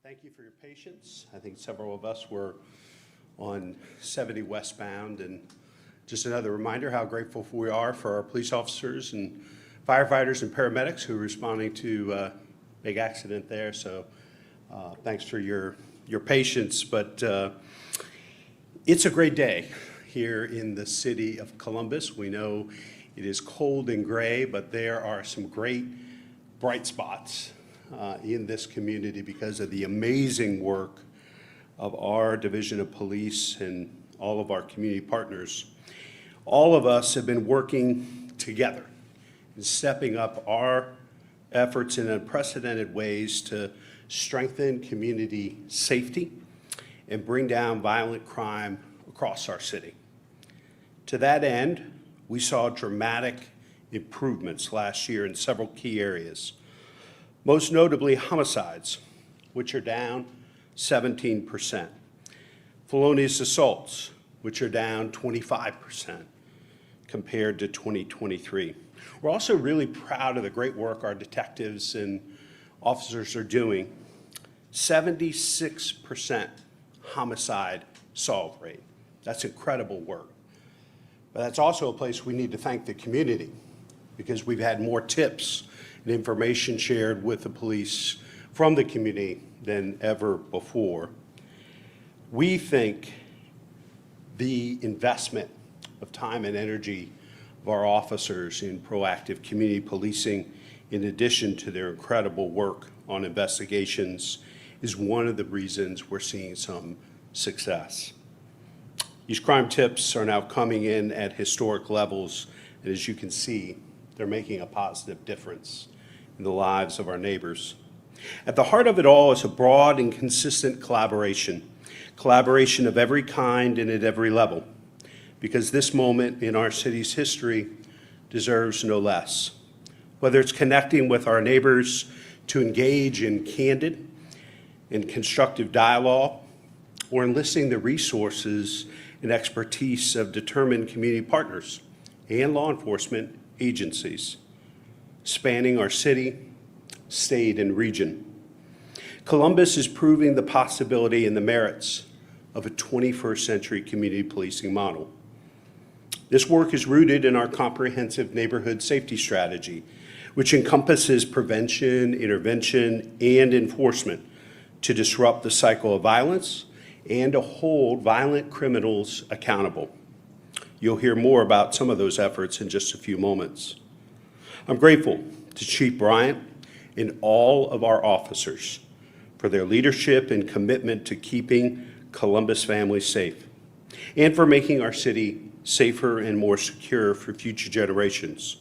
Thank you for your patience. I think several of us were on 70 westbound, and just another reminder how grateful we are for our police officers and firefighters and paramedics who are responding to a big accident there. So thanks for your patience, but it's a great day here in the city of Columbus. We know it is cold and gray, but there are some great bright spots in this community because of the amazing work of our Division of Police and all of our community partners. All of us have been working together and stepping up our efforts in unprecedented ways to strengthen community safety and bring down violent crime across our city. To that end, we saw dramatic improvements last year in several key areas. Most notably homicides, which are down 17%. Felonious assaults, which are down 25% compared to 2023. We're also really proud of the great work our detectives and officers are doing. 76% homicide solve rate. That's incredible work. But that's also a place we need to thank the community because we've had more tips and information shared with the police from the community than ever before. We think the investment of time and energy of our officers in proactive community policing, in addition to their incredible work on investigations, is one of the reasons we're seeing some success. These crime tips are now coming in at historic levels, and as you can see, they're making a positive difference in the lives of our neighbors. At the heart of it all is a broad and consistent collaboration of every kind and at every level, because this moment in our city's history deserves no less. Whether it's connecting with our neighbors to engage in candid and constructive dialogue, or enlisting the resources and expertise of determined community partners and law enforcement agencies spanning our city, state, and region. Columbus is proving the possibility and the merits of a 21st century community policing model. This work is rooted in our comprehensive neighborhood safety strategy, which encompasses prevention, intervention, and enforcement to disrupt the cycle of violence and to hold violent criminals accountable. You'll hear more about some of those efforts in just a few moments. I'm grateful to Chief Bryant and all of our officers for their leadership and commitment to keeping Columbus families safe and for making our city safer and more secure for future generations.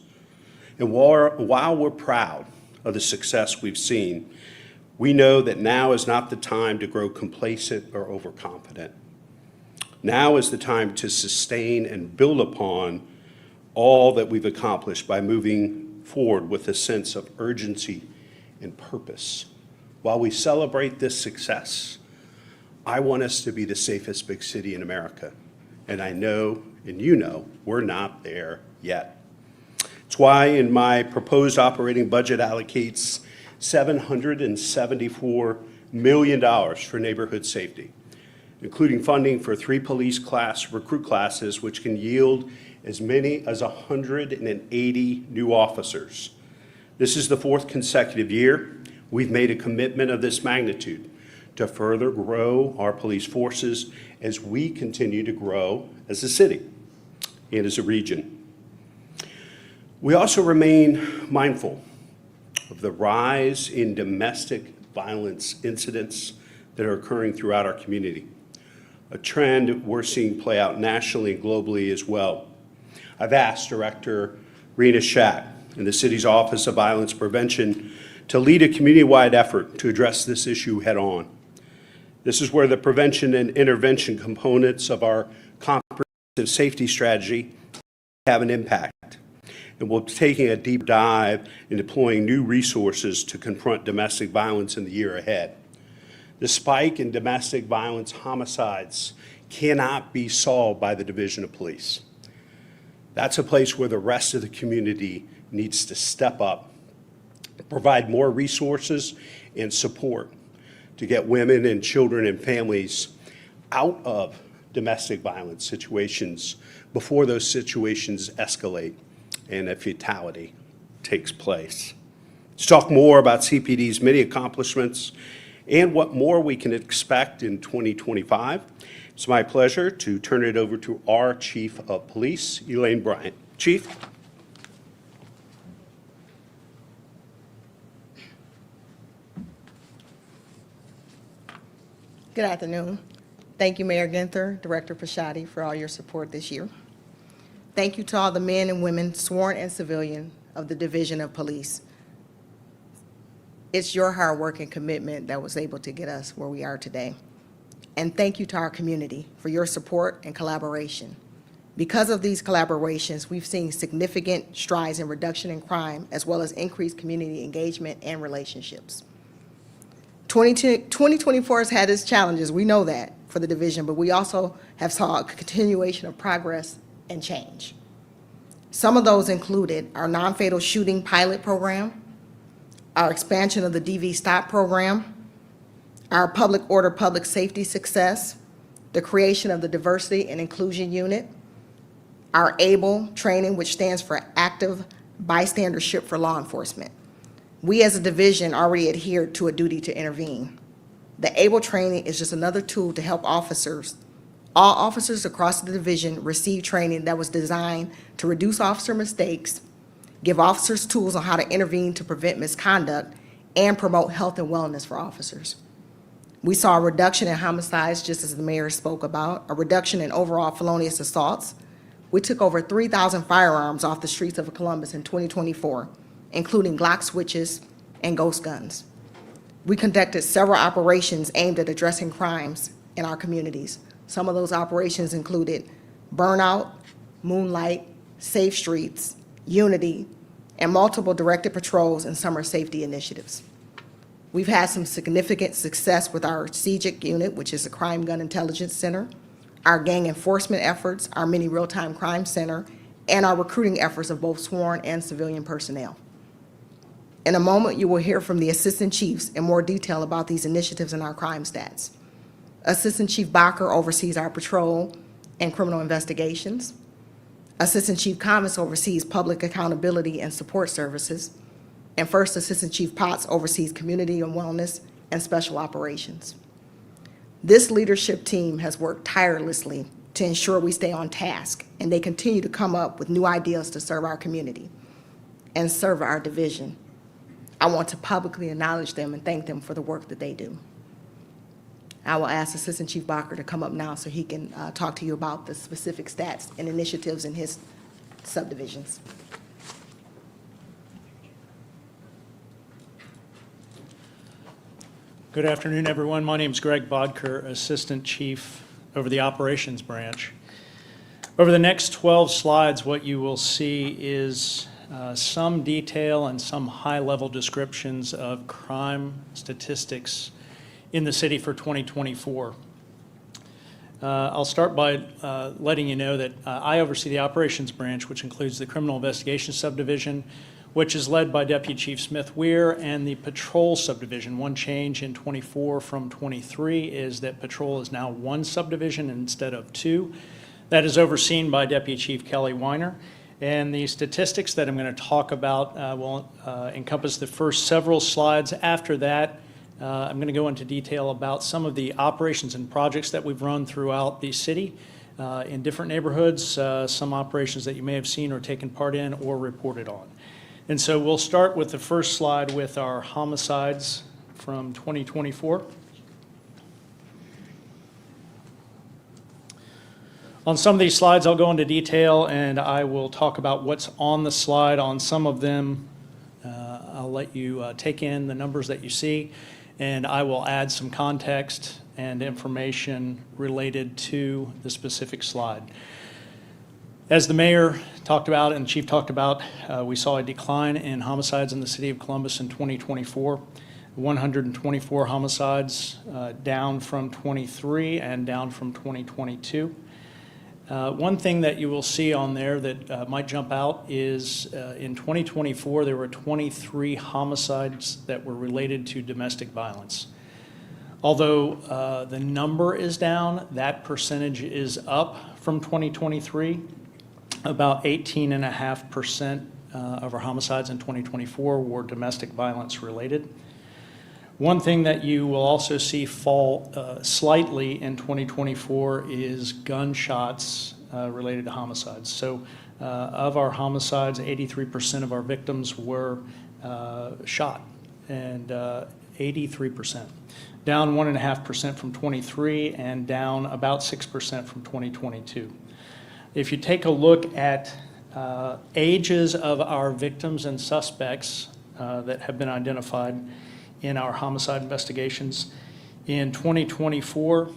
And while we're proud of the success we've seen, we know that now is not the time to grow complacent or overconfident. Now is the time to sustain and build upon all that we've accomplished by moving forward with a sense of urgency and purpose. While we celebrate this success, I want us to be the safest big city in America. And I know, and you know, we're not there yet. It's why in my proposed operating budget allocates $774 million for neighborhood safety, including funding for 3 police class recruit classes, which can yield as many as 180 new officers. This is the 4th consecutive year we've made a commitment of this magnitude to further grow our police forces as we continue to grow as a city and as a region. We also remain mindful of the rise in domestic violence incidents that are occurring throughout our community, a trend we're seeing play out nationally and globally as well. I've asked Director Rena Shack in the city's Office of Violence Prevention to lead a community-wide effort to address this issue head-on. This is where the prevention and intervention components of our comprehensive safety strategy have an impact. And we're taking a deep dive in deploying new resources to confront domestic violence in the year ahead. The spike in domestic violence homicides cannot be solved by the Division of Police. That's a place where the rest of the community needs to step up, provide more resources and support to get women and children and families out of domestic violence situations before those situations escalate and a fatality takes place. To talk more about CPD's many accomplishments and what more we can expect in 2025, it's my pleasure to turn it over to our Chief of Police, Elaine Bryant. Chief. Good afternoon. Thank you, Mayor Ginther, Director Pashadi, for all your support this year. Thank you to all the men and women, sworn and civilian, of the Division of Police. It's your hard work and commitment that was able to get us where we are today. And thank you to our community for your support and collaboration. Because of these collaborations, we've seen significant strides in reduction in crime, as well as increased community engagement and relationships. 2024 has had its challenges, we know that, for the division, but we also have saw a continuation of progress and change. Some of those included our non-fatal shooting pilot program, our expansion of the DV Stop program, our public order, public safety success, the creation of the Diversity and Inclusion Unit, our ABLE training, which stands for Active Bystandership for Law Enforcement. We as a division already adhered to a duty to intervene. The ABLE training is just another tool to help officers. All officers across the division receive training that was designed to reduce officer mistakes, give officers tools on how to intervene to prevent misconduct, and promote health and wellness for officers. We saw a reduction in homicides, just as the mayor spoke about, a reduction in overall felonious assaults. We took over 3,000 firearms off the streets of Columbus in 2024, including Glock switches and ghost guns. We conducted several operations aimed at addressing crimes in our communities. Some of those operations included Burnout, Moonlight, Safe Streets, Unity, and multiple directed patrols and summer safety initiatives. We've had some significant success with our CGIC unit, which is a Crime Gun Intelligence Center, our gang enforcement efforts, our mini real-time crime center, and our recruiting efforts of both sworn and civilian personnel. In a moment, you will hear from the Assistant Chiefs in more detail about these initiatives and our crime stats. Assistant Chief Bacher oversees our patrol and criminal investigations. Assistant Chief Thomas oversees public accountability and support services. And First Assistant Chief Potts oversees community and wellness and special operations. This leadership team has worked tirelessly to ensure we stay on task, and they continue to come up with new ideas to serve our community and serve our division. I want to publicly acknowledge them and thank them for the work that they do. I will ask Assistant Chief Bacher to come up now so he can talk to you about the specific stats and initiatives in his subdivisions. Good afternoon, everyone. My name is Greg Bodker, Assistant Chief over the Operations Branch. Over the next 12 slides, what you will see is some detail and some high-level descriptions of crime statistics in the city for 2024. I'll start by letting you know that I oversee the Operations Branch, which includes the Criminal Investigation Subdivision, which is led by Deputy Chief Smith Weir, and the Patrol Subdivision. One change in 24 from 23 is that Patrol is now one subdivision instead of two. That is overseen by Deputy Chief Kelly Weiner. And the statistics that I'm going to talk about will encompass the first several slides. After that, I'm going to go into detail about some of the operations and projects that we've run throughout the city in different neighborhoods, some operations that you may have seen or taken part in or reported on. And so we'll start with the first slide with our homicides from 2024. On some of these slides, I'll go into detail and I will talk about what's on the slide. On some of them, I'll let you take in the numbers that you see, and I will add some context and information related to the specific slide. As the mayor talked about and the chief talked about, we saw a decline in homicides in the city of Columbus in 2024. 124 homicides, down from 23 and down from 2022. One thing that you will see on there that might jump out is in 2024, there were 23 homicides that were related to domestic violence. Although the number is down, that percentage is up from 2023. About 18.5% of our homicides in 2024 were domestic violence related. One thing that you will also see fall slightly in 2024 is gunshots related to homicides. So of our homicides, 83% of our victims were shot, and 83%. Down 1.5% from 23 and down about 6% from 2022. If you take a look at ages of our victims and suspects that have been identified in our homicide investigations, in 2024,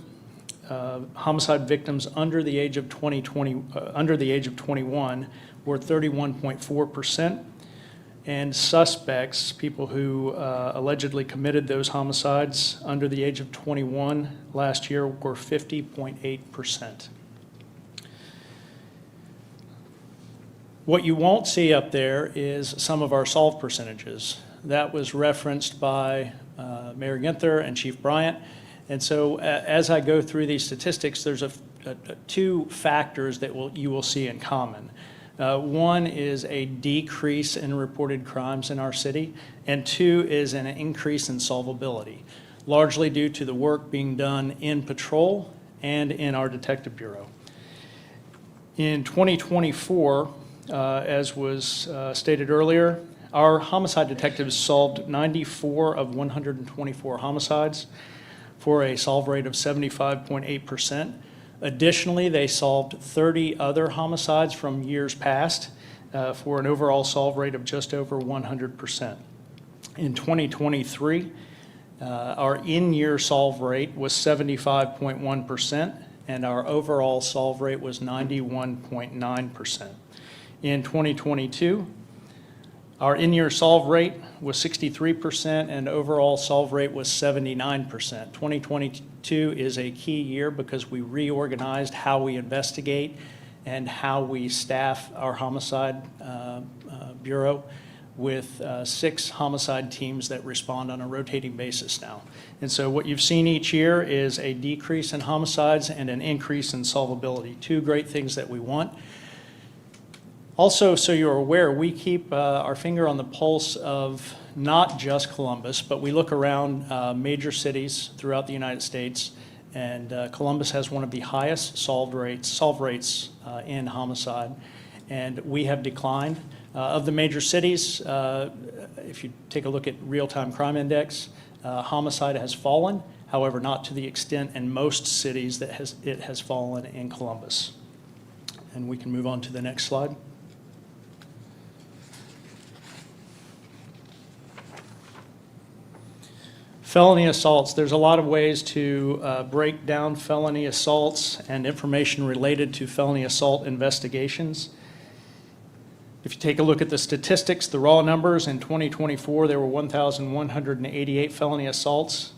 homicide victims under the age of 21 were 31.4%, and suspects, people who allegedly committed those homicides under the age of 21 last year, were 50.8%. What you won't see up there is some of our solve percentages. That was referenced by Mayor Ginther and Chief Bryant. And so as I go through these statistics, there's two factors that you will see in common. One is a decrease in reported crimes in our city, and two is an increase in solvability, largely due to the work being done in patrol and in our detective bureau. In 2024, as was stated earlier, our homicide detectives solved 94 of 124 homicides for a solve rate of 75.8%. Additionally, they solved 30 other homicides from years past for an overall solve rate of just over 100%. In 2023, our in-year solve rate was 75.1%, and our overall solve rate was 91.9%. In 2022, our in-year solve rate was 63% and overall solve rate was 79%. 2022 is a key year because we reorganized how we investigate and how we staff our homicide bureau with 6 homicide teams that respond on a rotating basis now. And so what you've seen each year is a decrease in homicides and an increase in solvability, two great things that we want. Also, so you're aware, we keep our finger on the pulse of not just Columbus, but we look around major cities throughout the United States, and Columbus has one of the highest solve rates in homicide, and we have declined. Of the major cities, if you take a look at real-time crime index, homicide has fallen, however, not to the extent in most cities that it has fallen in Columbus. And we can move on to the next slide. Felony assaults, there's a lot of ways to break down felony assaults and information related to felony assault investigations. If you take a look at the statistics, the raw numbers, in 2024, there were 1,188 felony assaults.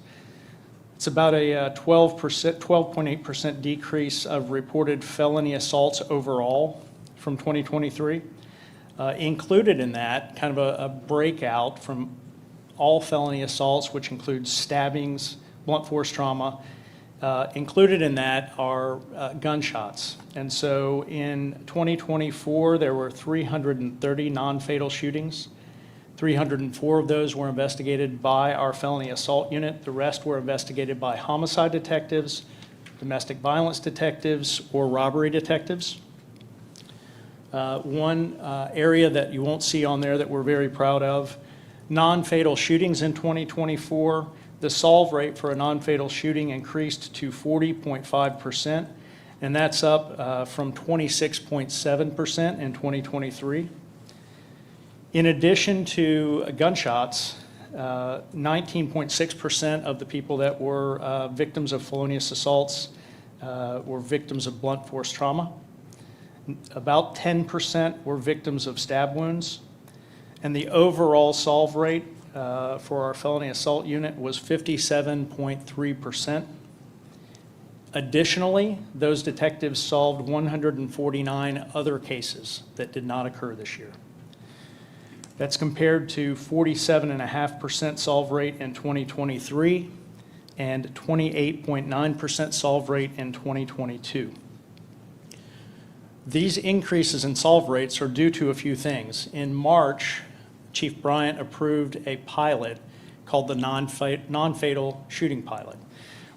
It's about a 12.8% decrease of reported felony assaults overall from 2023. Included in that, kind of a breakout from all felony assaults, which includes stabbings, blunt force trauma. Included in that are gunshots. And so in 2024, there were 330 non-fatal shootings. 304 of those were investigated by our felony assault unit. The rest were investigated by homicide detectives, domestic violence detectives, or robbery detectives. One area that you won't see on there that we're very proud of, non-fatal shootings in 2024, the solve rate for a non-fatal shooting increased to 40.5%, and that's up from 26.7% in 2023. In addition to gunshots, 19.6% of the people that were victims of felonious assaults were victims of blunt force trauma. About 10% were victims of stab wounds. And the overall solve rate for our felony assault unit was 57.3%. Additionally, those detectives solved 149 other cases that did not occur this year. That's compared to 47.5% solve rate in 2023, and 28.9% solve rate in 2022. These increases in solve rates are due to a few things. In March, Chief Bryant approved a pilot called the non-fatal shooting pilot,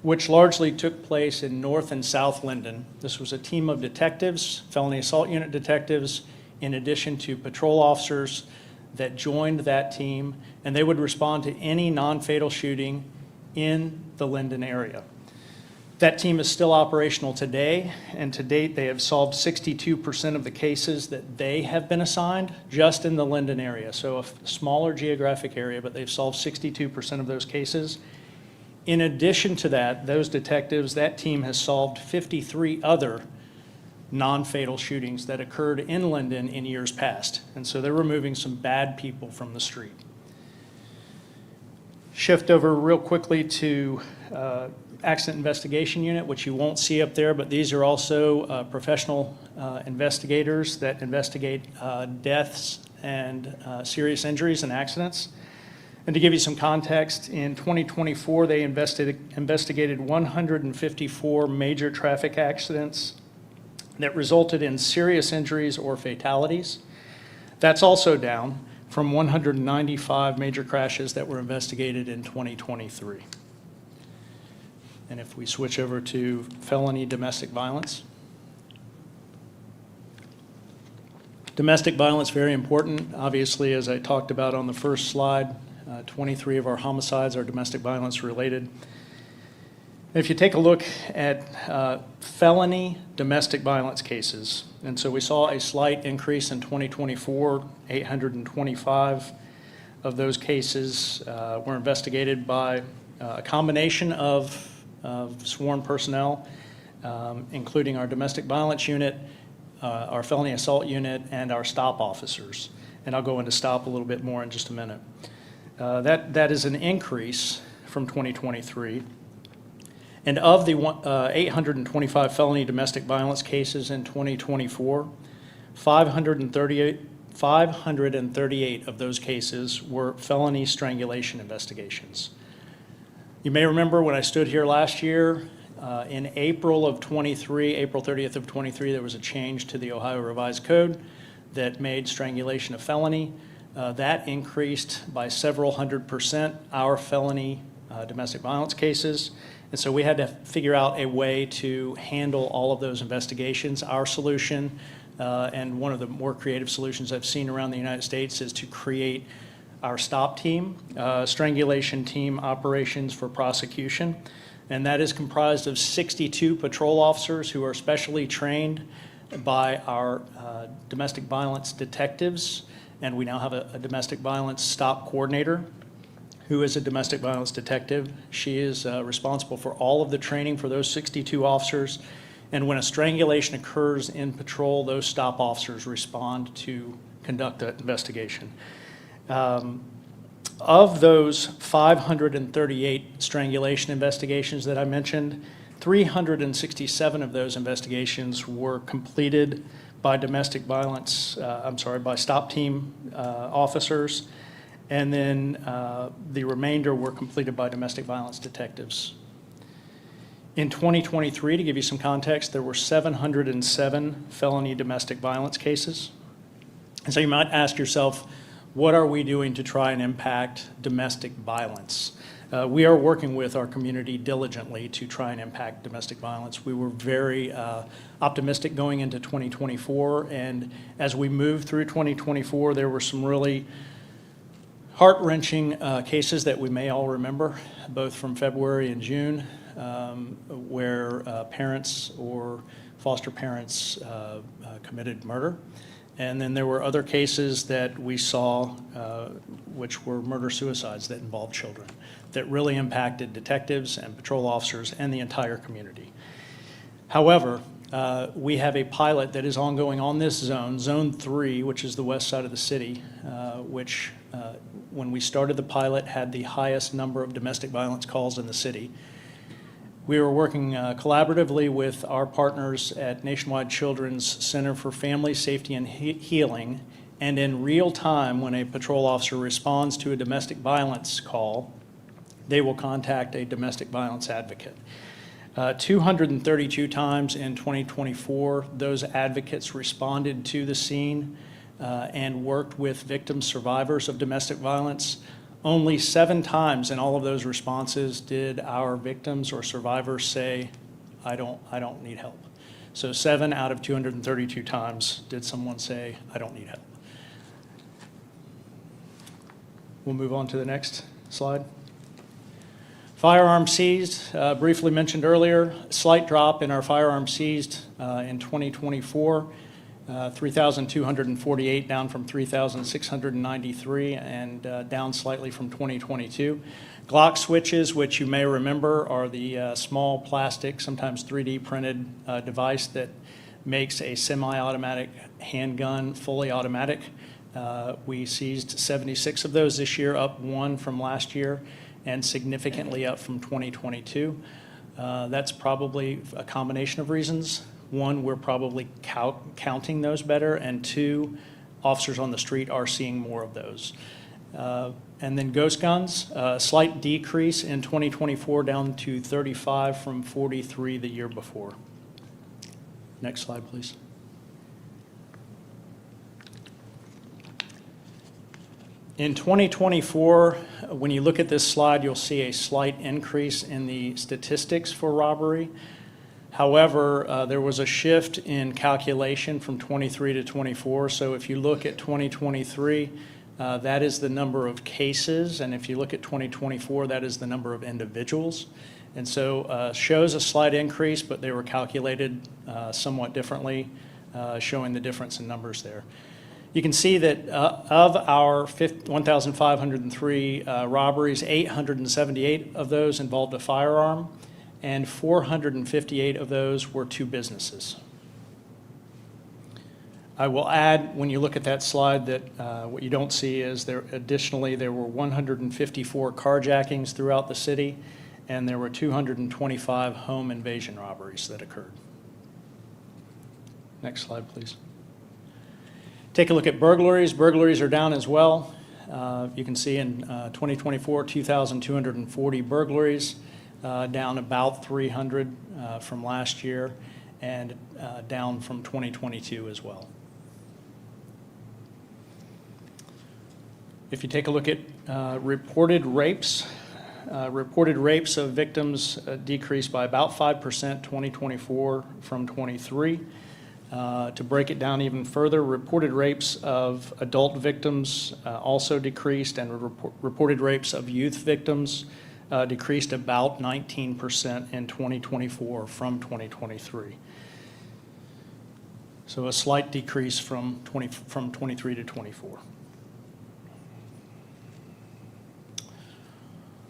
which largely took place in North and South Linden. This was a team of detectives, felony assault unit detectives, in addition to patrol officers that joined that team, and they would respond to any non-fatal shooting in the Linden area. That team is still operational today, and to date, they have solved 62% of the cases that they have been assigned just in the Linden area. So a smaller geographic area, but they've solved 62% of those cases. In addition to that, those detectives, that team has solved 53 other non-fatal shootings that occurred in Linden in years past. And so they're removing some bad people from the street. Shift over real quickly to Accident Investigation Unit, which you won't see up there, but these are also professional investigators that investigate deaths and serious injuries and accidents. And to give you some context, in 2024, they investigated 154 major traffic accidents that resulted in serious injuries or fatalities. That's also down from 195 major crashes that were investigated in 2023. And if we switch over to felony domestic violence. Domestic violence, very important. Obviously, as I talked about on the first slide, 23 of our homicides are domestic violence related. If you take a look at felony domestic violence cases, and so we saw a slight increase in 2024, 825 of those cases were investigated by a combination of sworn personnel, including our domestic violence unit, our felony assault unit, and our stop officers. And I'll go into stop a little bit more in just a minute. That is an increase from 2023. And of the 825 felony domestic violence cases in 2024, 538 of those cases were felony strangulation investigations. You may remember when I stood here last year, in April of 23, April 30th of 23, there was a change to the Ohio Revised Code that made strangulation a felony. That increased by several 100% our felony domestic violence cases. And so we had to figure out a way to handle all of those investigations. Our solution, and one of the more creative solutions I've seen around the United States, is to create our STOP team, strangulation team operations for prosecution. And that is comprised of 62 patrol officers who are specially trained by our domestic violence detectives. And we now have a domestic violence STOP coordinator who is a domestic violence detective. She is responsible for all of the training for those 62 officers. And when a strangulation occurs in patrol, those STOP officers respond to conduct the investigation. Of those 538 strangulation investigations that I mentioned, 367 of those investigations were completed by by STOP team officers, and then the remainder were completed by domestic violence detectives. In 2023, to give you some context, there were 707 felony domestic violence cases. And so you might ask yourself, what are we doing to try and impact domestic violence? We are working with our community diligently to try and impact domestic violence. We were very optimistic going into 2024, and as we moved through 2024, there were some really heart-wrenching cases that we may all remember, both from February and June, where parents or foster parents committed murder. And then there were other cases that we saw, which were murder-suicides that involved children, that really impacted detectives and patrol officers and the entire community. However, we have a pilot that is ongoing on this zone, Zone 3, which is the west side of the city, which when we started the pilot had the highest number of domestic violence calls in the city. We were working collaboratively with our partners at Nationwide Children's Center for Family Safety and Healing, and in real time, when a patrol officer responds to a domestic violence call, they will contact a domestic violence advocate. 232 times in 2024, those advocates responded to the scene and worked with victims, survivors of domestic violence. Only 7 times in all of those responses did our victims or survivors say, I don't need help. So 7 out of 232 times did someone say, I don't need help. We'll move on to the next slide. Firearms seized, briefly mentioned earlier, slight drop in our firearms seized in 2024, 3,248 down from 3,693 and down slightly from 2022. Glock switches, which you may remember are the small plastic, sometimes 3D printed device that makes a semi-automatic handgun fully automatic. We seized 76 of those this year, up 1 from last year, and significantly up from 2022. That's probably a combination of reasons. 1, we're probably counting those better, and 2, officers on the street are seeing more of those. And then ghost guns, a slight decrease in 2024 down to 35 from 43 the year before. Next slide, please. In 2024, when you look at this slide, you'll see a slight increase in the statistics for robbery. However, there was a shift in calculation from 23 to 24. So if you look at 2023, that is the number of cases. And if you look at 2024, that is the number of individuals. And so shows a slight increase, but they were calculated somewhat differently, showing the difference in numbers there. You can see that of our 1,503 robberies, 878 of those involved a firearm, and 458 of those were to businesses. I will add, when you look at that slide, that what you don't see is additionally there were 154 carjackings throughout the city, and there were 225 home invasion robberies that occurred. Next slide, please. Take a look at burglaries. Burglaries are down as well. You can see in 2024, 2,240 burglaries, down about 300 from last year, and down from 2022 as well. If you take a look at reported rapes of victims decreased by about 5% 2024 from 23. To break it down even further, reported rapes of adult victims also decreased, and reported rapes of youth victims decreased about 19% in 2024 from 2023. So a slight decrease from 23 to 24.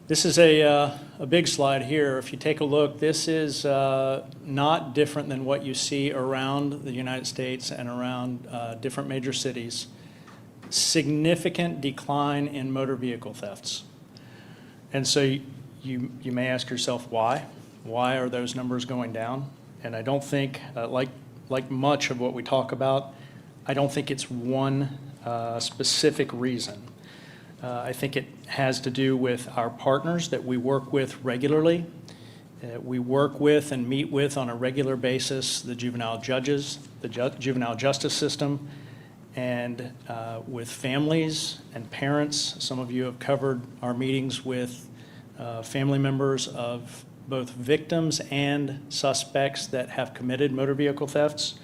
This is a big slide here. If you take a look, this is not different than what you see around the United States and around different major cities. Significant decline in motor vehicle thefts. And so you may ask yourself why? Why are those numbers going down? And I don't think, like much of what we talk about, I don't think it's one specific reason. I think it has to do with our partners that we work with regularly. We work with and meet with on a regular basis the juvenile judges, the juvenile justice system, and with families and parents. Some of you have covered our meetings with family members of both victims and suspects that have committed motor vehicle thefts.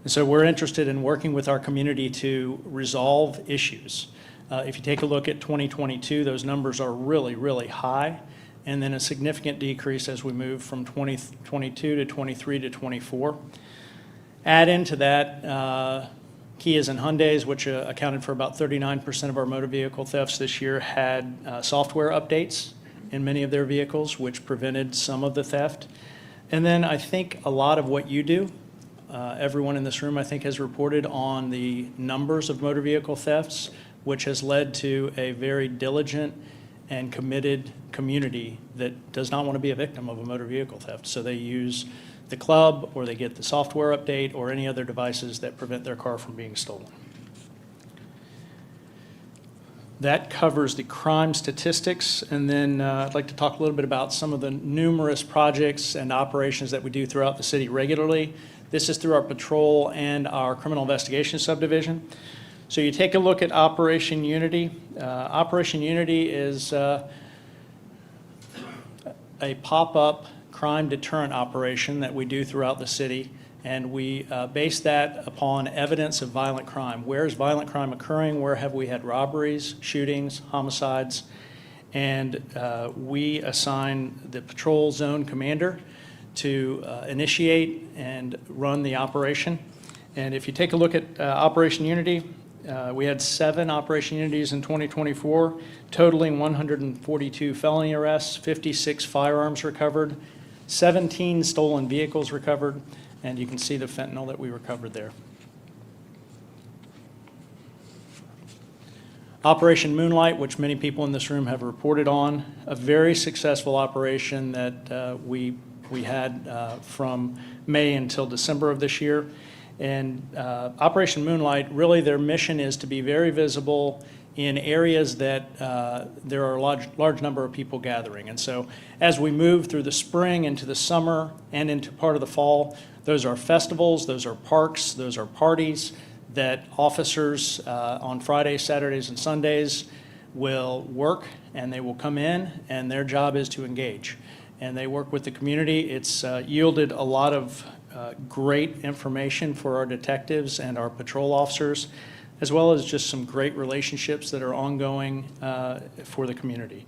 And so we're interested in working with our community to resolve issues. If you take a look at 2022, those numbers are really, really high, and then a significant decrease as we move from 2022 to 23 to 24. Add into that Kias and Hyundais, which accounted for about 39% of our motor vehicle thefts this year, had software updates in many of their vehicles, which prevented some of the theft. And then I think a lot of what you do, everyone in this room I think has reported on the numbers of motor vehicle thefts, which has led to a very diligent and committed community that does not want to be a victim of a motor vehicle theft. So they use the club, or they get the software update, or any other devices that prevent their car from being stolen. That covers the crime statistics, and then I'd like to talk a little bit about some of the numerous projects and operations that we do throughout the city regularly. This is through our patrol and our criminal investigation subdivision. So you take a look at Operation Unity. Operation Unity is a pop-up crime deterrent operation that we do throughout the city, and we base that upon evidence of violent crime. Where is violent crime occurring? Where have we had robberies, shootings, homicides? And we assign the patrol zone commander to initiate and run the operation. And if you take a look at Operation Unity, we had 7 Operation Unities in 2024, totaling 142 felony arrests, 56 firearms recovered, 17 stolen vehicles recovered, and you can see the fentanyl that we recovered there. Operation Moonlight, which many people in this room have reported on, a very successful operation that we had from May until December of this year. And Operation Moonlight, really their mission is to be very visible in areas that there are a large number of people gathering. And so as we move through the spring into the summer and into part of the fall, those are festivals, those are parks, those are parties that officers on Fridays, Saturdays, and Sundays will work, and they will come in, and their job is to engage. And they work with the community. It's yielded a lot of great information for our detectives and our patrol officers, as well as just some great relationships that are ongoing for the community.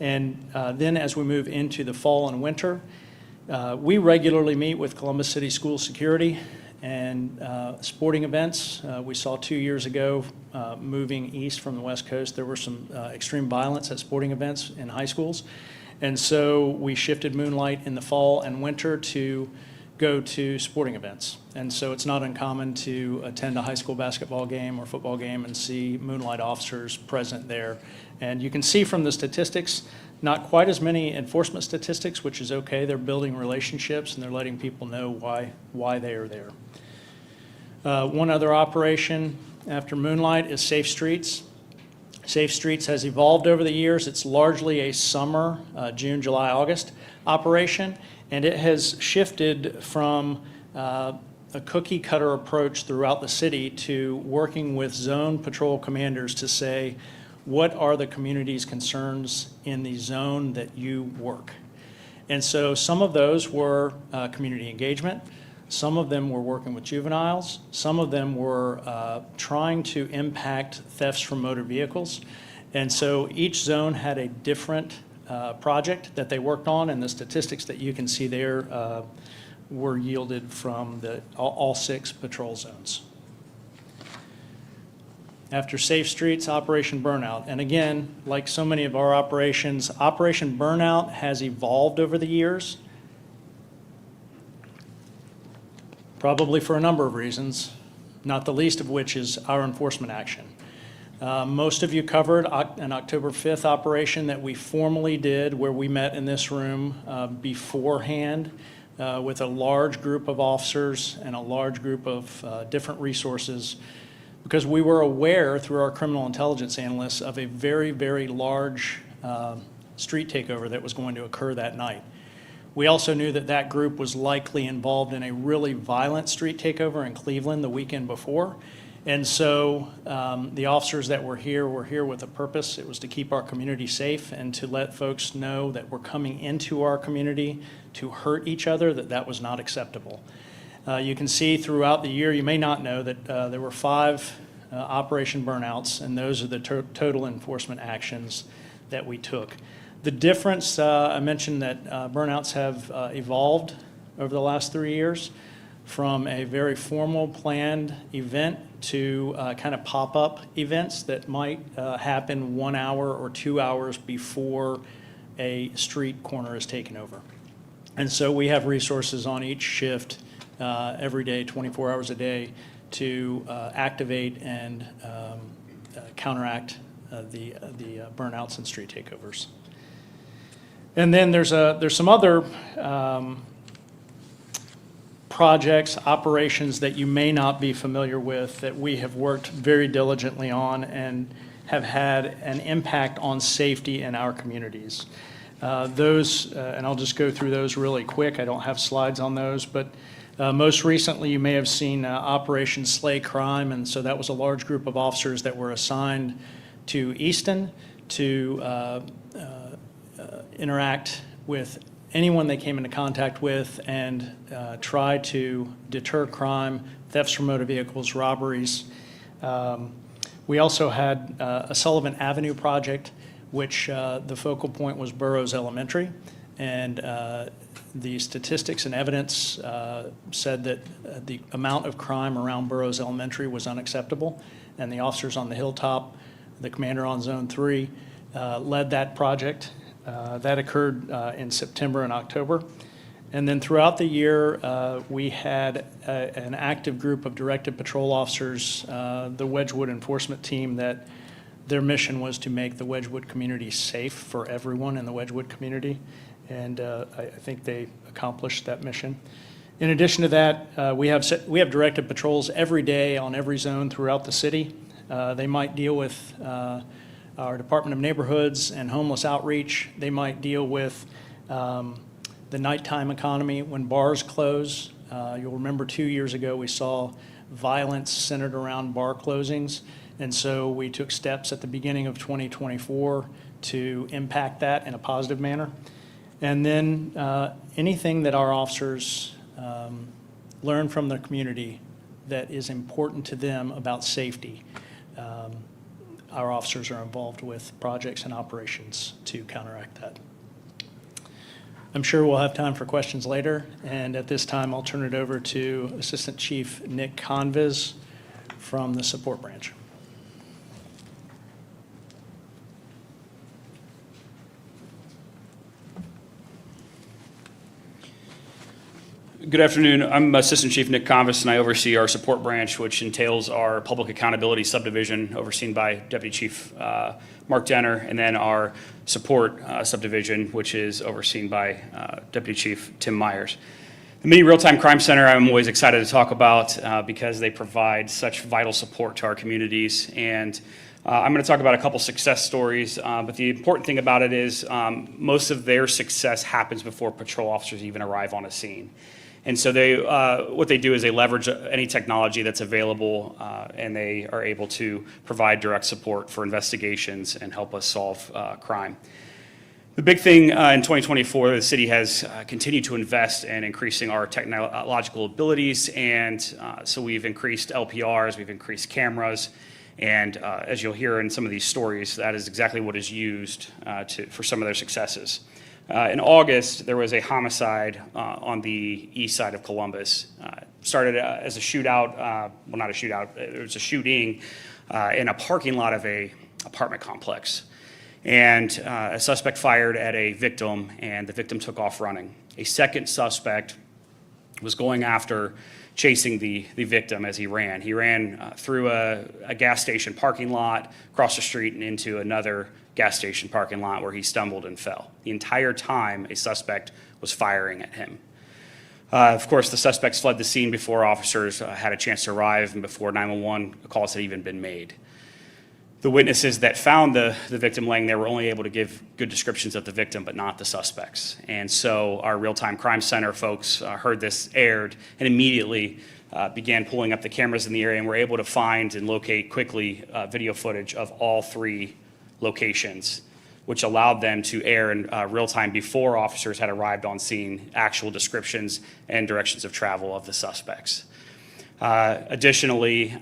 And then as we move into the fall and winter, we regularly meet with Columbus City School Security and sporting events. We saw 2 years ago, moving east from the West Coast, there were some extreme violence at sporting events in high schools. And so we shifted Moonlight in the fall and winter to go to sporting events. And so it's not uncommon to attend a high school basketball game or football game and see Moonlight officers present there. And you can see from the statistics, not quite as many enforcement statistics, which is okay. They're building relationships and they're letting people know why they are there. One other operation after Moonlight is Safe Streets. Safe Streets has evolved over the years. It's largely a summer, June, July, August operation, and it has shifted from a cookie cutter approach throughout the city to working with zone patrol commanders to say, what are the community's concerns in the zone that you work? And so some of those were community engagement. Some of them were working with juveniles. Some of them were trying to impact thefts from motor vehicles. And so each zone had a different project that they worked on, and the statistics that you can see there were yielded from all 6 patrol zones. After Safe Streets, Operation Burnout. And again, like so many of our operations, Operation Burnout has evolved over the years, probably for a number of reasons, not the least of which is our enforcement action. Most of you covered an October 5th operation that we formally did where we met in this room beforehand with a large group of officers and a large group of different resources, because we were aware through our criminal intelligence analysts of a very, very large street takeover that was going to occur that night. We also knew that that group was likely involved in a really violent street takeover in Cleveland the weekend before. And so the officers that were here with a purpose. It was to keep our community safe and to let folks know that we're coming into our community to hurt each other, that was not acceptable. You can see throughout the year, you may not know that there were 5 Operation Burnouts, and those are the total enforcement actions that we took. The difference, I mentioned that burnouts have evolved over the last 3 years from a very formal planned event to kind of pop-up events that might happen 1 hour or 2 hours before a street corner is taken over. And so we have resources on each shift every day, 24 hours a day, to activate and counteract the burnouts and street takeovers. And then there's some other projects, operations that you may not be familiar with that we have worked very diligently on and have had an impact on safety in our communities. And I'll just go through those really quick. I don't have slides on those, but most recently you may have seen Operation Slay Crime, and so that was a large group of officers that were assigned to Easton to interact with anyone they came into contact with and try to deter crime, thefts from motor vehicles, robberies. We also had a Sullivan Avenue project, which the focal point was Burroughs Elementary. And the statistics and evidence said that the amount of crime around Burroughs Elementary was unacceptable. And the officers on the hilltop, the commander on Zone 3, led that project. That occurred in September and October. And then throughout the year, we had an active group of directed patrol officers, the Wedgwood enforcement team, that their mission was to make the Wedgwood community safe for everyone in the Wedgwood community. And I think they accomplished that mission. In addition to that, we have directed patrols every day on every zone throughout the city. They might deal with our Department of Neighborhoods and homeless outreach. They might deal with the nighttime economy when bars close. You'll remember 2 years ago we saw violence centered around bar closings, and so we took steps at the beginning of 2024 to impact that in a positive manner. And then anything that our officers learn from the community that is important to them about safety, our officers are involved with projects and operations to counteract that. I'm sure we'll have time for questions later, and at this time I'll turn it over to Assistant Chief Nick Conviz from the support branch. Good afternoon. I'm Assistant Chief Nick Conviz, and I oversee our support branch, which entails our public accountability subdivision, overseen by Deputy Chief Mark Denner, and then our support subdivision, which is overseen by Deputy Chief Tim Myers. The Mini Real-Time Crime Center, I'm always excited to talk about because they provide such vital support to our communities. And I'm going to talk about a couple success stories, but the important thing about it is most of their success happens before patrol officers even arrive on a scene. And so what they do is they leverage any technology that's available, and they are able to provide direct support for investigations and help us solve crime. The big thing in 2024, the city has continued to invest in increasing our technological abilities, and so we've increased LPRs, we've increased cameras, and as you'll hear in some of these stories, that is exactly what is used for some of their successes. In August, there was a homicide on the east side of Columbus. Started as a shootout, well, not a shootout, it was a shooting in a parking lot of an apartment complex. And a suspect fired at a victim, and the victim took off running. A second suspect was going after, chasing the victim as he ran. He ran through a gas station parking lot, across the street, and into another gas station parking lot where he stumbled and fell. The entire time, a suspect was firing at him. Of course, the suspects fled the scene before officers had a chance to arrive and before 911 calls had even been made. The witnesses that found the victim laying there were only able to give good descriptions of the victim, but not the suspects. And so our real-time crime center folks heard this aired and immediately began pulling up the cameras in the area, and were able to find and locate quickly video footage of all three locations, which allowed them to air in real time before officers had arrived on scene actual descriptions and directions of travel of the suspects. Additionally,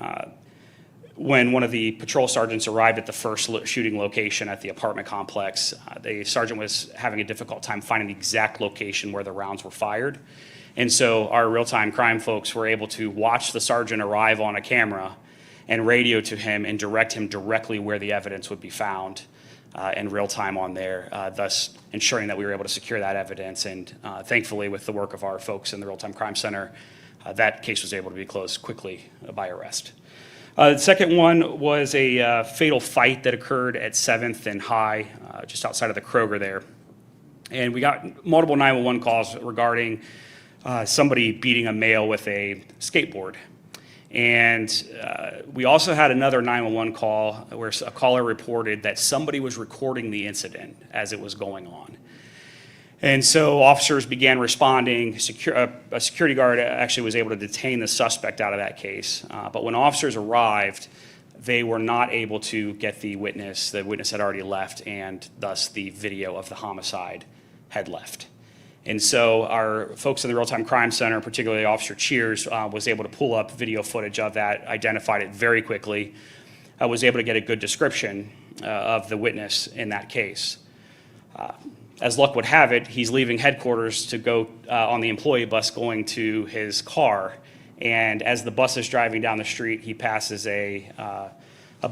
when one of the patrol sergeants arrived at the first shooting location at the apartment complex, the sergeant was having a difficult time finding the exact location where the rounds were fired. And so our real-time crime folks were able to watch the sergeant arrive on a camera and radio to him and direct him directly where the evidence would be found in real time on there, thus ensuring that we were able to secure that evidence. And thankfully, with the work of our folks in the Real-Time Crime Center, that case was able to be closed quickly by arrest. The second one was a fatal fight that occurred at 7th and High, just outside of the Kroger there. And we got multiple 911 calls regarding somebody beating a male with a skateboard. And we also had another 911 call where a caller reported that somebody was recording the incident as it was going on. And so officers began responding. A security guard actually was able to detain the suspect out of that case. But when officers arrived, they were not able to get the witness. The witness had already left, and thus the video of the homicide had left. And so our folks in the Real-Time Crime Center, particularly Officer Cheers, was able to pull up video footage of that, identified it very quickly, was able to get a good description of the witness in that case. As luck would have it, he's leaving headquarters to go on the employee bus going to his car. And as the bus is driving down the street, he passes a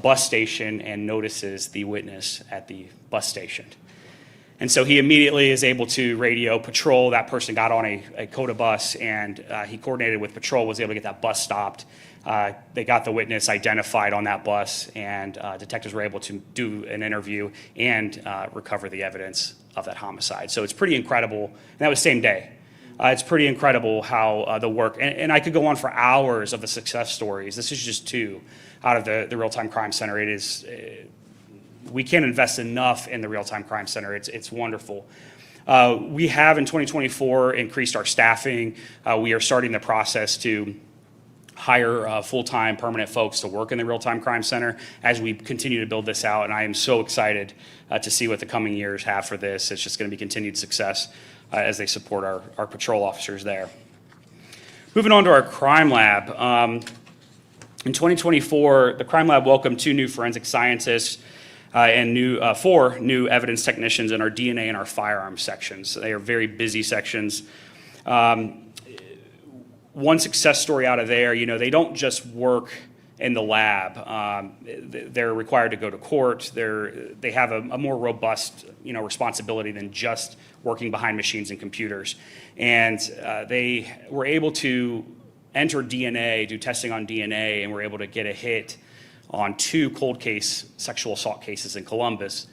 bus station and notices the witness at the bus station. And so he immediately is able to radio patrol. That person got on a COTA bus, and he coordinated with patrol, was able to get that bus stopped. They got the witness identified on that bus, and detectives were able to do an interview and recover the evidence of that homicide. So it's pretty incredible. And that was same day. It's pretty incredible how the work, and I could go on for hours of the success stories. This is just two out of the Real-Time Crime Center. It is, we can't invest enough in the Real-Time Crime Center. It's wonderful. We have in 2024 increased our staffing. We are starting the process to hire full-time permanent folks to work in the Real-Time Crime Center as we continue to build this out. And I am so excited to see what the coming years have for this. It's just going to be continued success as they support our patrol officers there. Moving on to our crime lab. In 2024, the crime lab welcomed 2 new forensic scientists and 4 new evidence technicians in our DNA and our firearms sections. They are very busy sections. One success story out of there, they don't just work in the lab. They're required to go to court. They have a more robust, responsibility than just working behind machines and computers. And they were able to enter DNA, do testing on DNA, and were able to get a hit on 2 cold case sexual assault cases in Columbus.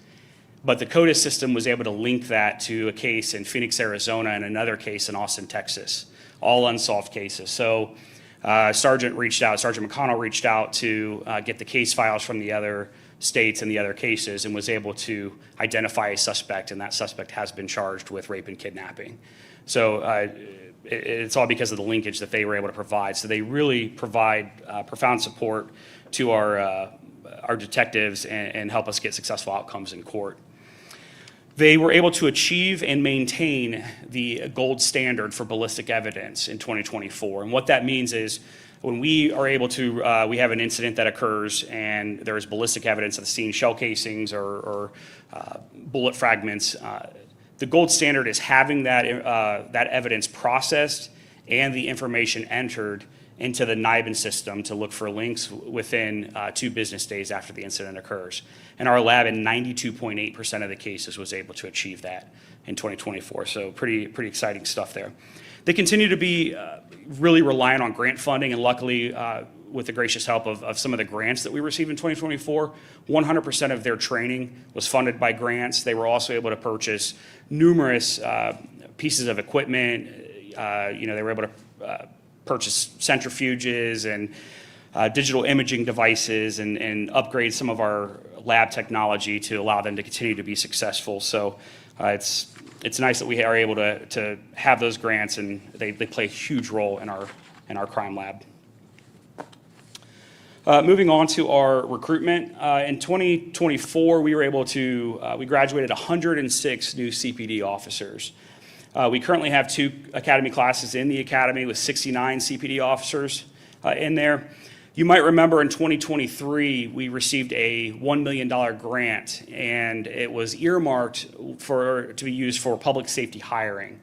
But the CODIS system was able to link that to a case in Phoenix, Arizona, and another case in Austin, Texas, all unsolved cases. So Sergeant McConnell reached out to get the case files from the other states and the other cases, and was able to identify a suspect, and that suspect has been charged with rape and kidnapping. So it's all because of the linkage that they were able to provide. So they really provide profound support to our detectives and help us get successful outcomes in court. They were able to achieve and maintain the gold standard for ballistic evidence in 2024. And what that means is when we are able to, we have an incident that occurs and there is ballistic evidence of the scene, shell casings or bullet fragments, the gold standard is having that evidence processed and the information entered into the NIBIN system to look for links within 2 business days after the incident occurs. And our lab in 92.8% of the cases was able to achieve that in 2024. So pretty exciting stuff there. They continue to be really reliant on grant funding, and luckily, with the gracious help of some of the grants that we received in 2024, 100% of their training was funded by grants. They were also able to purchase numerous pieces of equipment. They were able to purchase centrifuges and digital imaging devices and upgrade some of our lab technology to allow them to continue to be successful. So it's nice that we are able to have those grants, and they play a huge role in our crime lab. Moving on to our recruitment. In 2024, we were able to, we graduated 106 new CPD officers. We currently have 2 academy classes in the academy with 69 CPD officers in there. You might remember in 2023, we received a $1 million grant, and it was earmarked to be used for public safety hiring.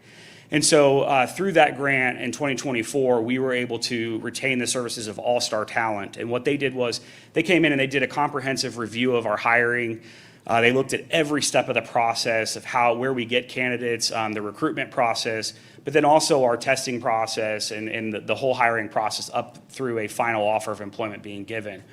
And so through that grant in 2024, we were able to retain the services of All-Star Talent. And what they did was they came in and they did a comprehensive review of our hiring. They looked at every step of the process of where we get candidates, the recruitment process, but then also our testing process and the whole hiring process up through a final offer of employment being given.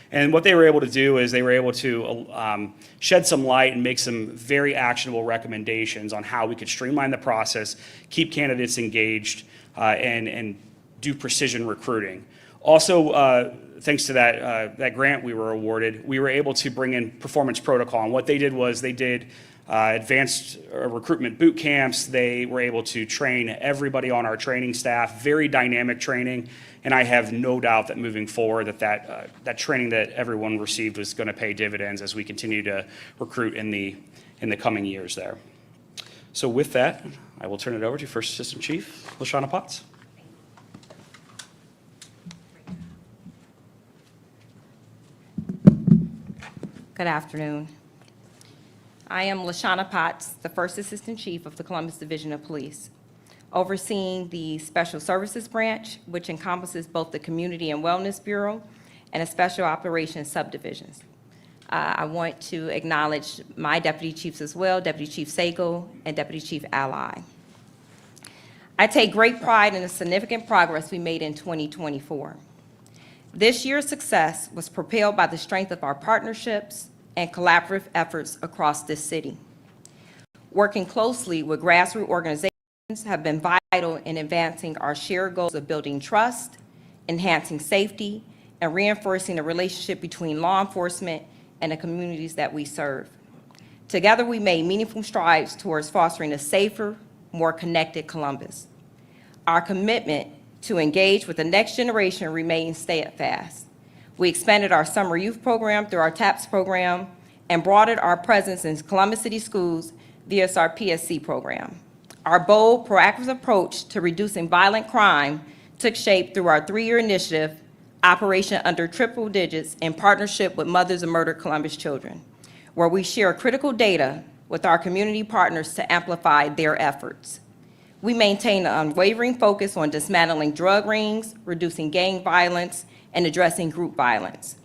And what they were able to do is they were able to shed some light and make some very actionable recommendations on how we could streamline the process, keep candidates engaged, and do precision recruiting. Also, thanks to that grant we were awarded, we were able to bring in performance protocol. And what they did was they did advanced recruitment boot camps. They were able to train everybody on our training staff, very dynamic training. And I have no doubt that moving forward that training that everyone received was going to pay dividends as we continue to recruit in the coming years there. So with that, I will turn it over to First Assistant Chief LaShawna Potts. Good afternoon. I am LaShawna Potts, the First Assistant Chief of the Columbus Division of Police, overseeing the Special Services Branch, which encompasses both the Community and Wellness Bureau and a Special Operations Subdivisions. I want to acknowledge my deputy chiefs as well, Deputy Chief Sago and Deputy Chief Ally. I take great pride in the significant progress we made in 2024. This year's success was propelled by the strength of our partnerships and collaborative efforts across this city. Working closely with grassroots organizations have been vital in advancing our shared goals of building trust, enhancing safety, and reinforcing the relationship between law enforcement and the communities that we serve. Together, we made meaningful strides towards fostering a safer, more connected Columbus. Our commitment to engage with the next generation remains steadfast. We expanded our summer youth program through our TAPS program and broadened our presence in Columbus City schools via our PSC program. Our bold, proactive approach to reducing violent crime took shape through our 3-year initiative, Operation Under Triple Digits, in partnership with Mothers of Murdered Columbus Children, where we share critical data with our community partners to amplify their efforts. We maintain an unwavering focus on dismantling drug rings, reducing gang violence, and addressing group violence.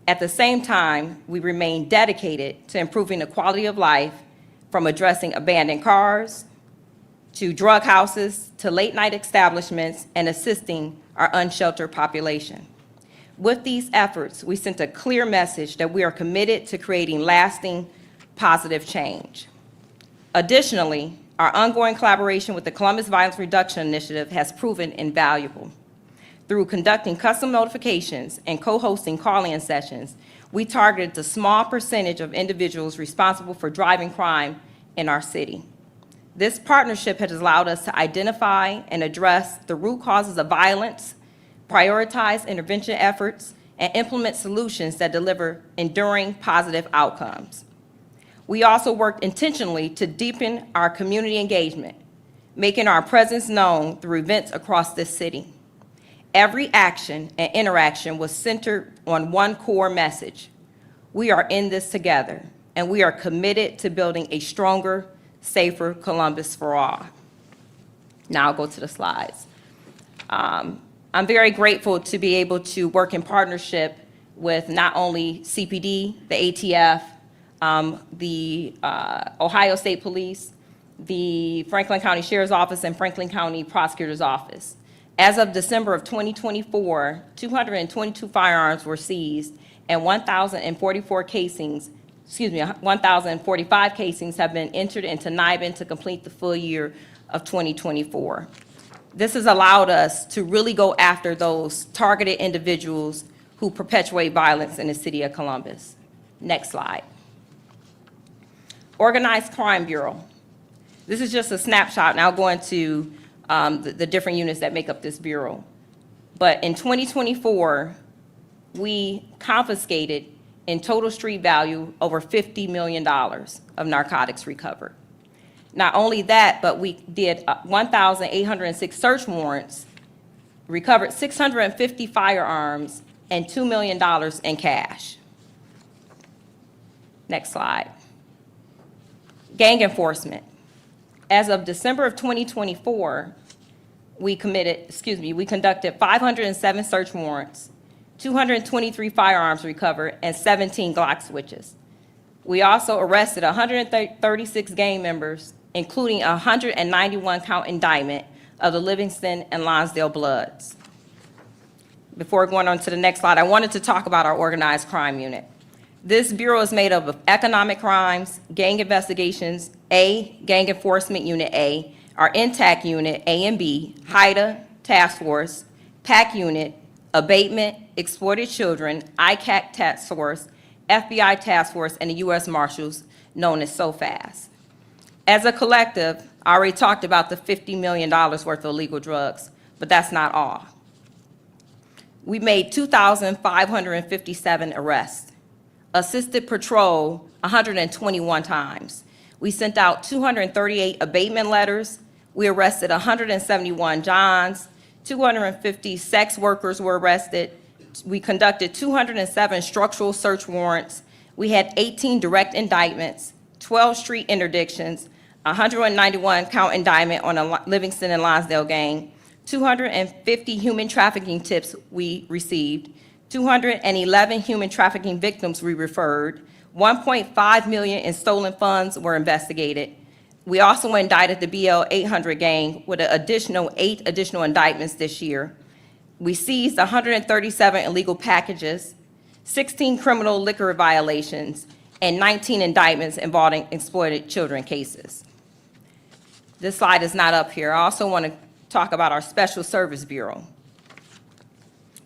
At the same time, we remain dedicated to improving the quality of life, from addressing abandoned cars, to drug houses, to late-night establishments, and assisting our unsheltered population. With these efforts, we sent a clear message that we are committed to creating lasting, positive change. Additionally, our ongoing collaboration with the Columbus Violence Reduction Initiative has proven invaluable. Through conducting custom notifications and co-hosting call-in sessions, we targeted the small percentage of individuals responsible for driving crime in our city. This partnership has allowed us to identify and address the root causes of violence, prioritize intervention efforts, and implement solutions that deliver enduring positive outcomes. We also worked intentionally to deepen our community engagement, making our presence known through events across this city. Every action and interaction was centered on one core message: we are in this together, and we are committed to building a stronger, safer Columbus for all. Now I'll go to the slides. I'm very grateful to be able to work in partnership with not only CPD, the ATF, the Ohio State Police, the Franklin County Sheriff's Office, and Franklin County Prosecutor's Office. As of December of 2024, 222 firearms were seized and 1,045 casings have been entered into NIBIN to complete the full year of 2024. This has allowed us to really go after those targeted individuals who perpetuate violence in the city of Columbus. Next slide. Organized Crime Bureau. This is just a snapshot, and I'll go into the different units that make up this bureau. But in 2024, we confiscated in total street value over $50 million of narcotics recovered. Not only that, but we did 1,806 search warrants, recovered 650 firearms, and $2 million in cash. Next slide. Gang enforcement. As of December of 2024, we conducted 507 search warrants, 223 firearms recovered, and 17 Glock switches. We also arrested 136 gang members, including a 191-count indictment of the Livingston and Lonsdale Bloods. Before going on to the next slide, I wanted to talk about our organized crime unit. This bureau is made up of economic crimes, gang investigations, Gang Enforcement Unit A, our INTAC Unit A and B, HIDA, Task Force, PAC Unit, Abatement, Exploited Children, ICAC Task Force, FBI Task Force, and the U.S. Marshals, known as SOFAS. As a collective, I already talked about the $50 million worth of illegal drugs, but that's not all. We made 2,557 arrests, assisted patrol 121 times. We sent out 238 abatement letters. We arrested 171 Johns. 250 sex workers were arrested. We conducted 207 structural search warrants. We had 18 direct indictments, 12 street interdictions, 191 count indictment on a Livingston and Lonsdale gang, 250 human trafficking tips we received, 211 human trafficking victims we referred, 1.5 million in stolen funds were investigated. We also indicted the BL 800 gang with an additional 8 additional indictments this year. We seized 137 illegal packages, 16 criminal liquor violations, and 19 indictments involving exploited children cases. This slide is not up here. I also want to talk about our Special Service Bureau.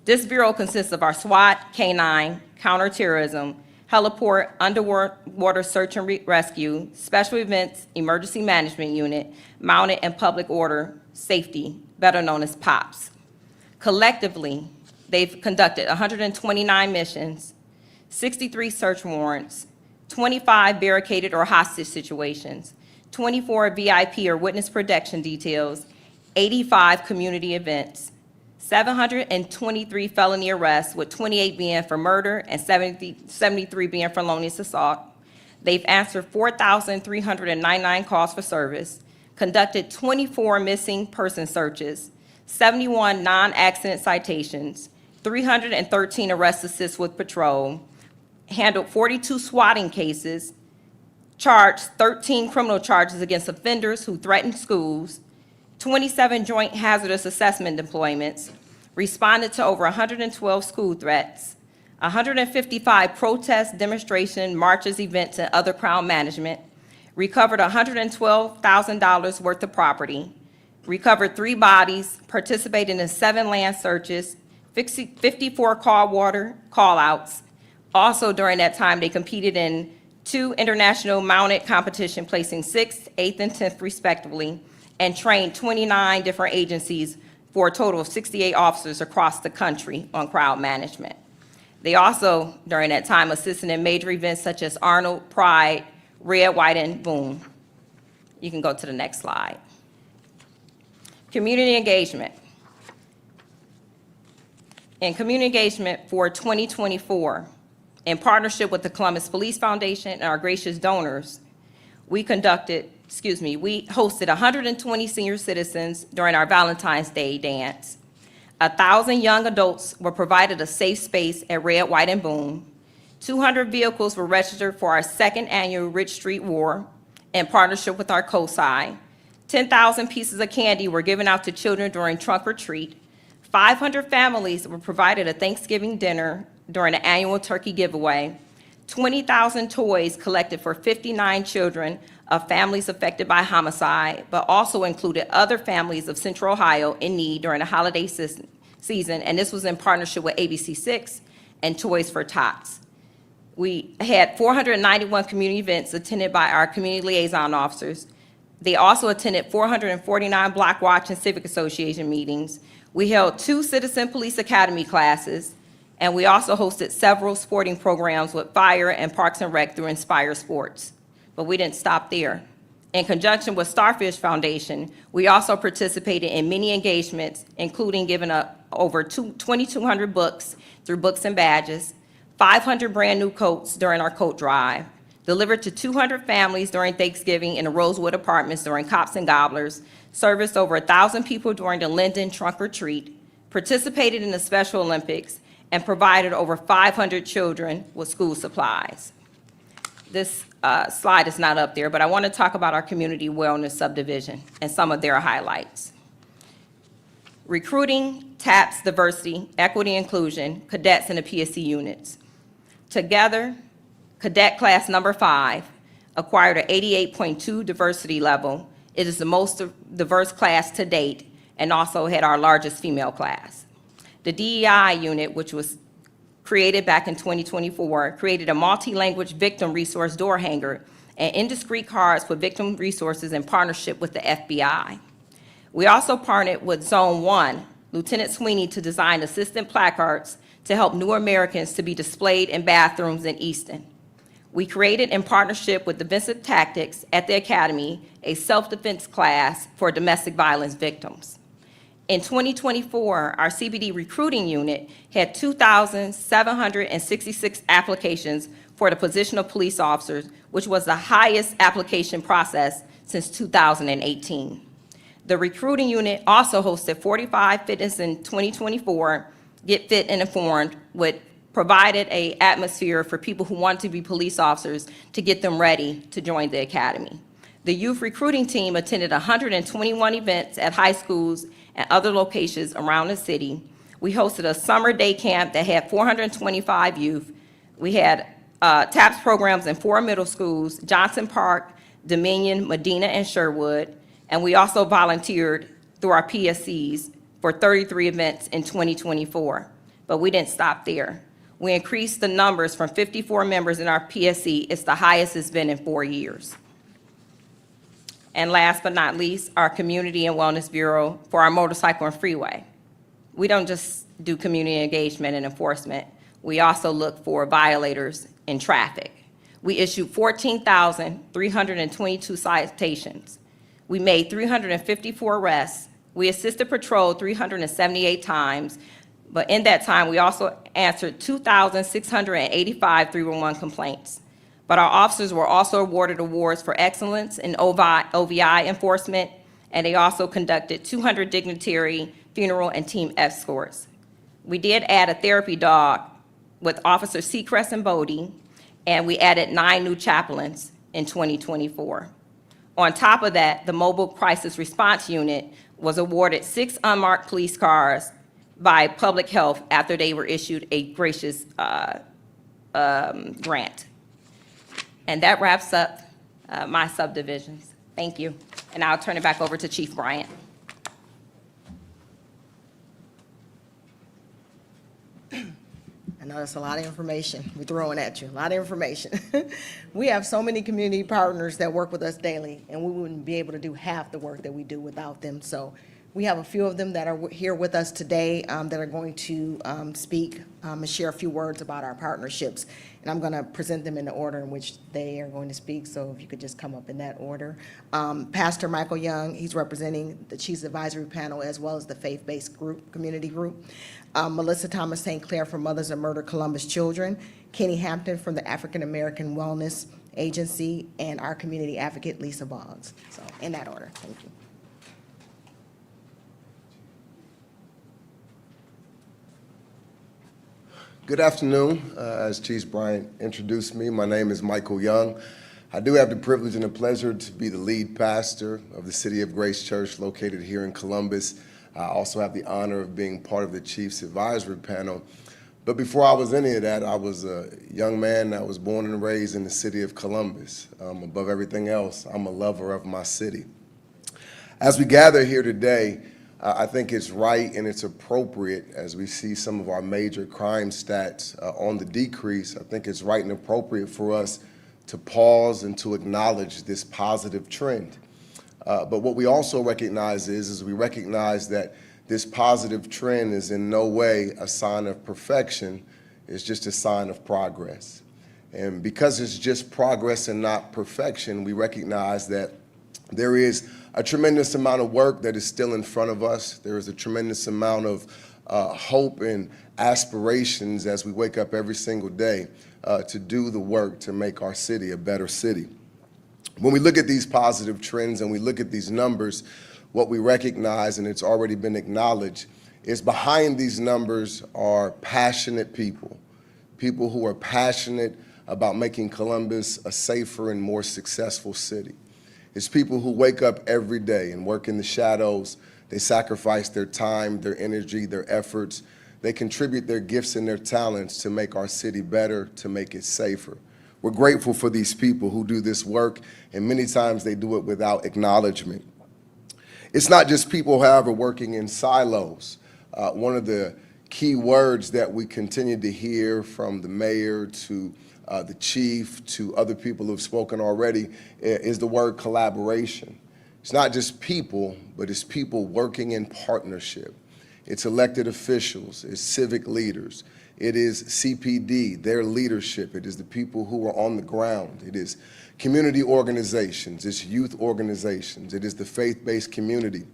This bureau consists of our SWAT, K-9, counterterrorism, heliport, underwater search and rescue, special events, emergency management unit, mounted and public order safety, better known as POPs. Collectively, they've conducted 129 missions, 63 search warrants, 25 barricaded or hostage situations, 24 VIP or witness protection details, 85 community events, 723 felony arrests, with 28 being for murder and 73 being for felonious assault. They've answered 4,399 calls for service, conducted 24 missing person searches, 71 non-accident citations, 313 arrest assists with patrol, handled 42 swatting cases, charged 13 criminal charges against offenders who threatened schools, 27 joint hazardous assessment deployments, responded to over 112 school threats, 155 protests, demonstration, marches, events, and other crowd management, recovered $112,000 worth of property, recovered 3 bodies, participated in 7 land searches, 54 call-outs. Also during that time, they competed in 2 international mounted competition, placing 6th, 8th, and 10th respectively, and trained 29 different agencies for a total of 68 officers across the country on crowd management. They also, during that time, assisted in major events such as Arnold, Pride, Red, White, and Boom. You can go to the next slide. Community engagement. In community engagement for 2024, in partnership with the Columbus Police Foundation and our gracious donors, we hosted 120 senior citizens during our Valentine's Day dance. 1,000 young adults were provided a safe space at Red, White, and Boom. 200 vehicles were registered for our 2nd annual Rich Street War in partnership with our COSI. 10,000 pieces of candy were given out to children during trunk or treat. 500 families were provided a Thanksgiving dinner during the annual turkey giveaway. 20,000 toys collected for 59 children of families affected by homicide, but also included other families of Central Ohio in need during the holiday season, and this was in partnership with ABC6 and Toys for Tots. We had 491 community events attended by our community liaison officers. They also attended 449 Block Watch and Civic Association meetings. We held 2 Citizen Police Academy classes, and we also hosted several sporting programs with Fire and Parks and Rec through Inspire Sports. But we didn't stop there. In conjunction with Starfish Foundation, we also participated in many engagements, including giving over 2,200 books through Books and Badges, 500 brand-new coats during our coat drive, delivered to 200 families during Thanksgiving in the Rosewood Apartments during Cops and Gobblers, serviced over 1,000 people during the Linden Trunk or Treat, participated in the Special Olympics, and provided over 500 children with school supplies. This slide is not up there, but I want to talk about our community wellness subdivision and some of their highlights. Recruiting, TAPS, diversity, equity, inclusion, cadets in the PSC units. Together, cadet class number 5 acquired an 88.2 diversity level. It is the most diverse class to date and also had our largest female class. The DEI unit, which was created back in 2024, created a multi-language victim resource door hanger and indiscreet cards for victim resources in partnership with the FBI. We also partnered with Zone 1, Lieutenant Sweeney, to design assistant placards to help new Americans to be displayed in bathrooms in Easton. We created, in partnership with Defensive Tactics at the Academy, a self-defense class for domestic violence victims. In 2024, our CBD recruiting unit had 2,766 applications for the position of police officers, which was the highest application process since 2018. The recruiting unit also hosted 45 fitness in 2024, Get Fit and Informed, which provided an atmosphere for people who want to be police officers to get them ready to join the academy. The youth recruiting team attended 121 events at high schools and other locations around the city. We hosted a summer day camp that had 425 youth. We had TAPS programs in 4 middle schools, Johnson Park, Dominion, Medina, and Sherwood. And we also volunteered through our PSCs for 33 events in 2024. But we didn't stop there. We increased the numbers from 54 members in our PSC. It's the highest it's been in 4 years. And last but not least, our Community and Wellness Bureau for our motorcycle and freeway. We don't just do community engagement and enforcement. We also look for violators in traffic. We issued 14,322 citations. We made 354 arrests. We assisted patrol 378 times, but in that time, we also answered 2,685 311 complaints. But our officers were also awarded awards for excellence in OVI enforcement, and they also conducted 200 dignitary funeral and team escorts. We did add a therapy dog with Officer Seacrest and Bodie, and we added 9 new chaplains in 2024. On top of that, the Mobile Crisis Response Unit was awarded 6 unmarked police cars by Public Health after they were issued a gracious grant. And that wraps up my subdivisions. Thank you. And I'll turn it back over to Chief Bryant. I know that's a lot of information we're throwing at you, a lot of information. We have so many community partners that work with us daily, and we wouldn't be able to do half the work that we do without them. So we have a few of them that are here with us today that are going to speak and share a few words about our partnerships. And I'm going to present them in the order in which they are going to speak, so if you could just come up in that order. Pastor Michael Young, he's representing the Chiefs Advisory Panel as well as the faith-based group, community group. Melissa Thomas St. Clair from Mothers of Murdered Columbus Children. Kenny Hampton from the African American Wellness Agency, and our community advocate, Lisa Boggs. So in that order, thank you. Good afternoon. As Chief Bryant introduced me, my name is Michael Young. I do have the privilege and the pleasure to be the lead pastor of the City of Grace Church located here in Columbus. I also have the honor of being part of the Chiefs Advisory Panel. But before I was any of that, I was a young man that was born and raised in the city of Columbus. Above everything else, I'm a lover of my city. As we gather here today, I think it's right and it's appropriate, as we see some of our major crime stats on the decrease. I think it's right and appropriate for us to pause and to acknowledge this positive trend. But what we also recognize is we recognize that this positive trend is in no way a sign of perfection. It's just a sign of progress. And because it's just progress and not perfection, we recognize that there is a tremendous amount of work that is still in front of us. There is a tremendous amount of hope and aspirations as we wake up every single day to do the work to make our city a better city. When we look at these positive trends and we look at these numbers, what we recognize, and it's already been acknowledged, is behind these numbers are passionate people, people who are passionate about making Columbus a safer and more successful city. It's people who wake up every day and work in the shadows. They sacrifice their time, their energy, their efforts. They contribute their gifts and their talents to make our city better, to make it safer. We're grateful for these people who do this work, and many times they do it without acknowledgement. It's not just people, however, working in silos. One of the key words that we continue to hear from the mayor to the chief to other people who have spoken already is the word collaboration. It's not just people, but it's people working in partnership. It's elected officials, it's civic leaders, it is CPD, their leadership, it is the people who are on the ground, it is community organizations, it's youth organizations, it is the faith-based community.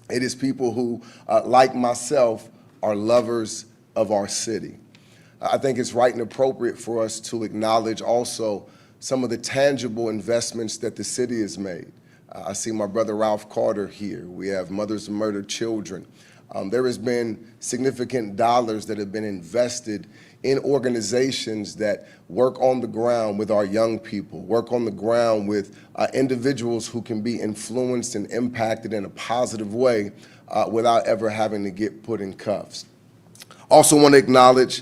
It is people who, like myself, are lovers of our city. I think it's right and appropriate for us to acknowledge also some of the tangible investments that the city has made. I see my brother Ralph Carter here. We have Mothers of Murdered Children. There has been significant dollars that have been invested in organizations that work on the ground with our young people, work on the ground with individuals who can be influenced and impacted in a positive way without ever having to get put in cuffs. Also want to acknowledge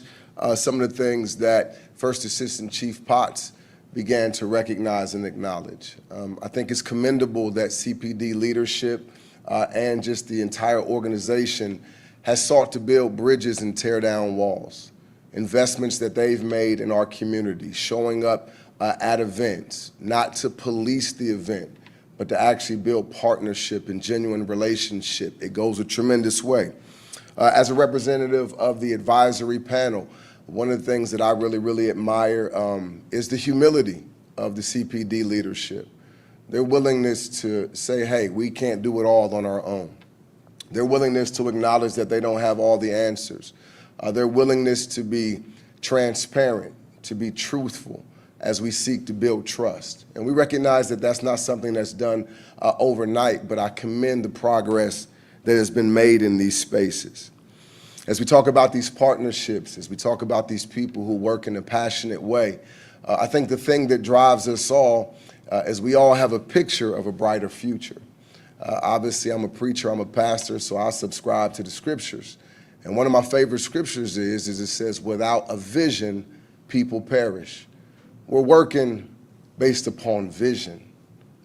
some of the things that First Assistant Chief Potts began to recognize and acknowledge. I think it's commendable that CPD leadership and just the entire organization has sought to build bridges and tear down walls. Investments that they've made in our community, showing up at events, not to police the event, but to actually build partnership and genuine relationship. It goes a tremendous way. As a representative of the advisory panel, one of the things that I really admire is the humility of the CPD leadership. Their willingness to say, hey, we can't do it all on our own. Their willingness to acknowledge that they don't have all the answers. Their willingness to be transparent, to be truthful as we seek to build trust. And we recognize that that's not something that's done overnight, but I commend the progress that has been made in these spaces. As we talk about these partnerships, as we talk about these people who work in a passionate way, I think the thing that drives us all is we all have a picture of a brighter future. Obviously, I'm a preacher, I'm a pastor, so I subscribe to the scriptures. And one of my favorite scriptures is it says, without a vision, people perish. We're working based upon vision.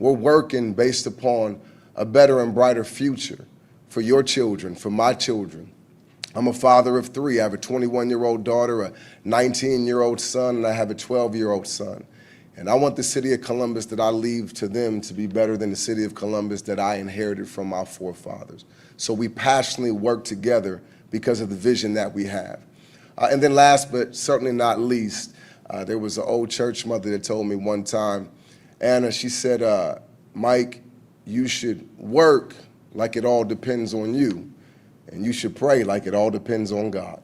We're working based upon a better and brighter future for your children, for my children. I'm a father of three. I have a 21-year-old daughter, a 19-year-old son, and I have a 12-year-old son. And I want the city of Columbus that I leave to them to be better than the city of Columbus that I inherited from my forefathers. So we passionately work together because of the vision that we have. And then last but certainly not least, there was an old church mother that told me one time, Anna, she said, Mike, you should work like it all depends on you, and you should pray like it all depends on God.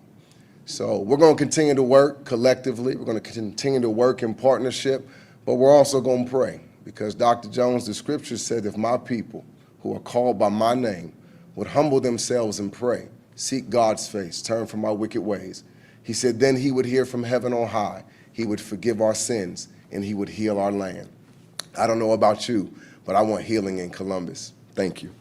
So we're going to continue to work collectively. We're going to continue to work in partnership, but we're also going to pray because Dr. Jones, the scripture said, if my people who are called by my name would humble themselves and pray, seek God's face, turn from our wicked ways, he said, then he would hear from heaven on high. He would forgive our sins and he would heal our land. I don't know about you, but I want healing in Columbus. Thank you.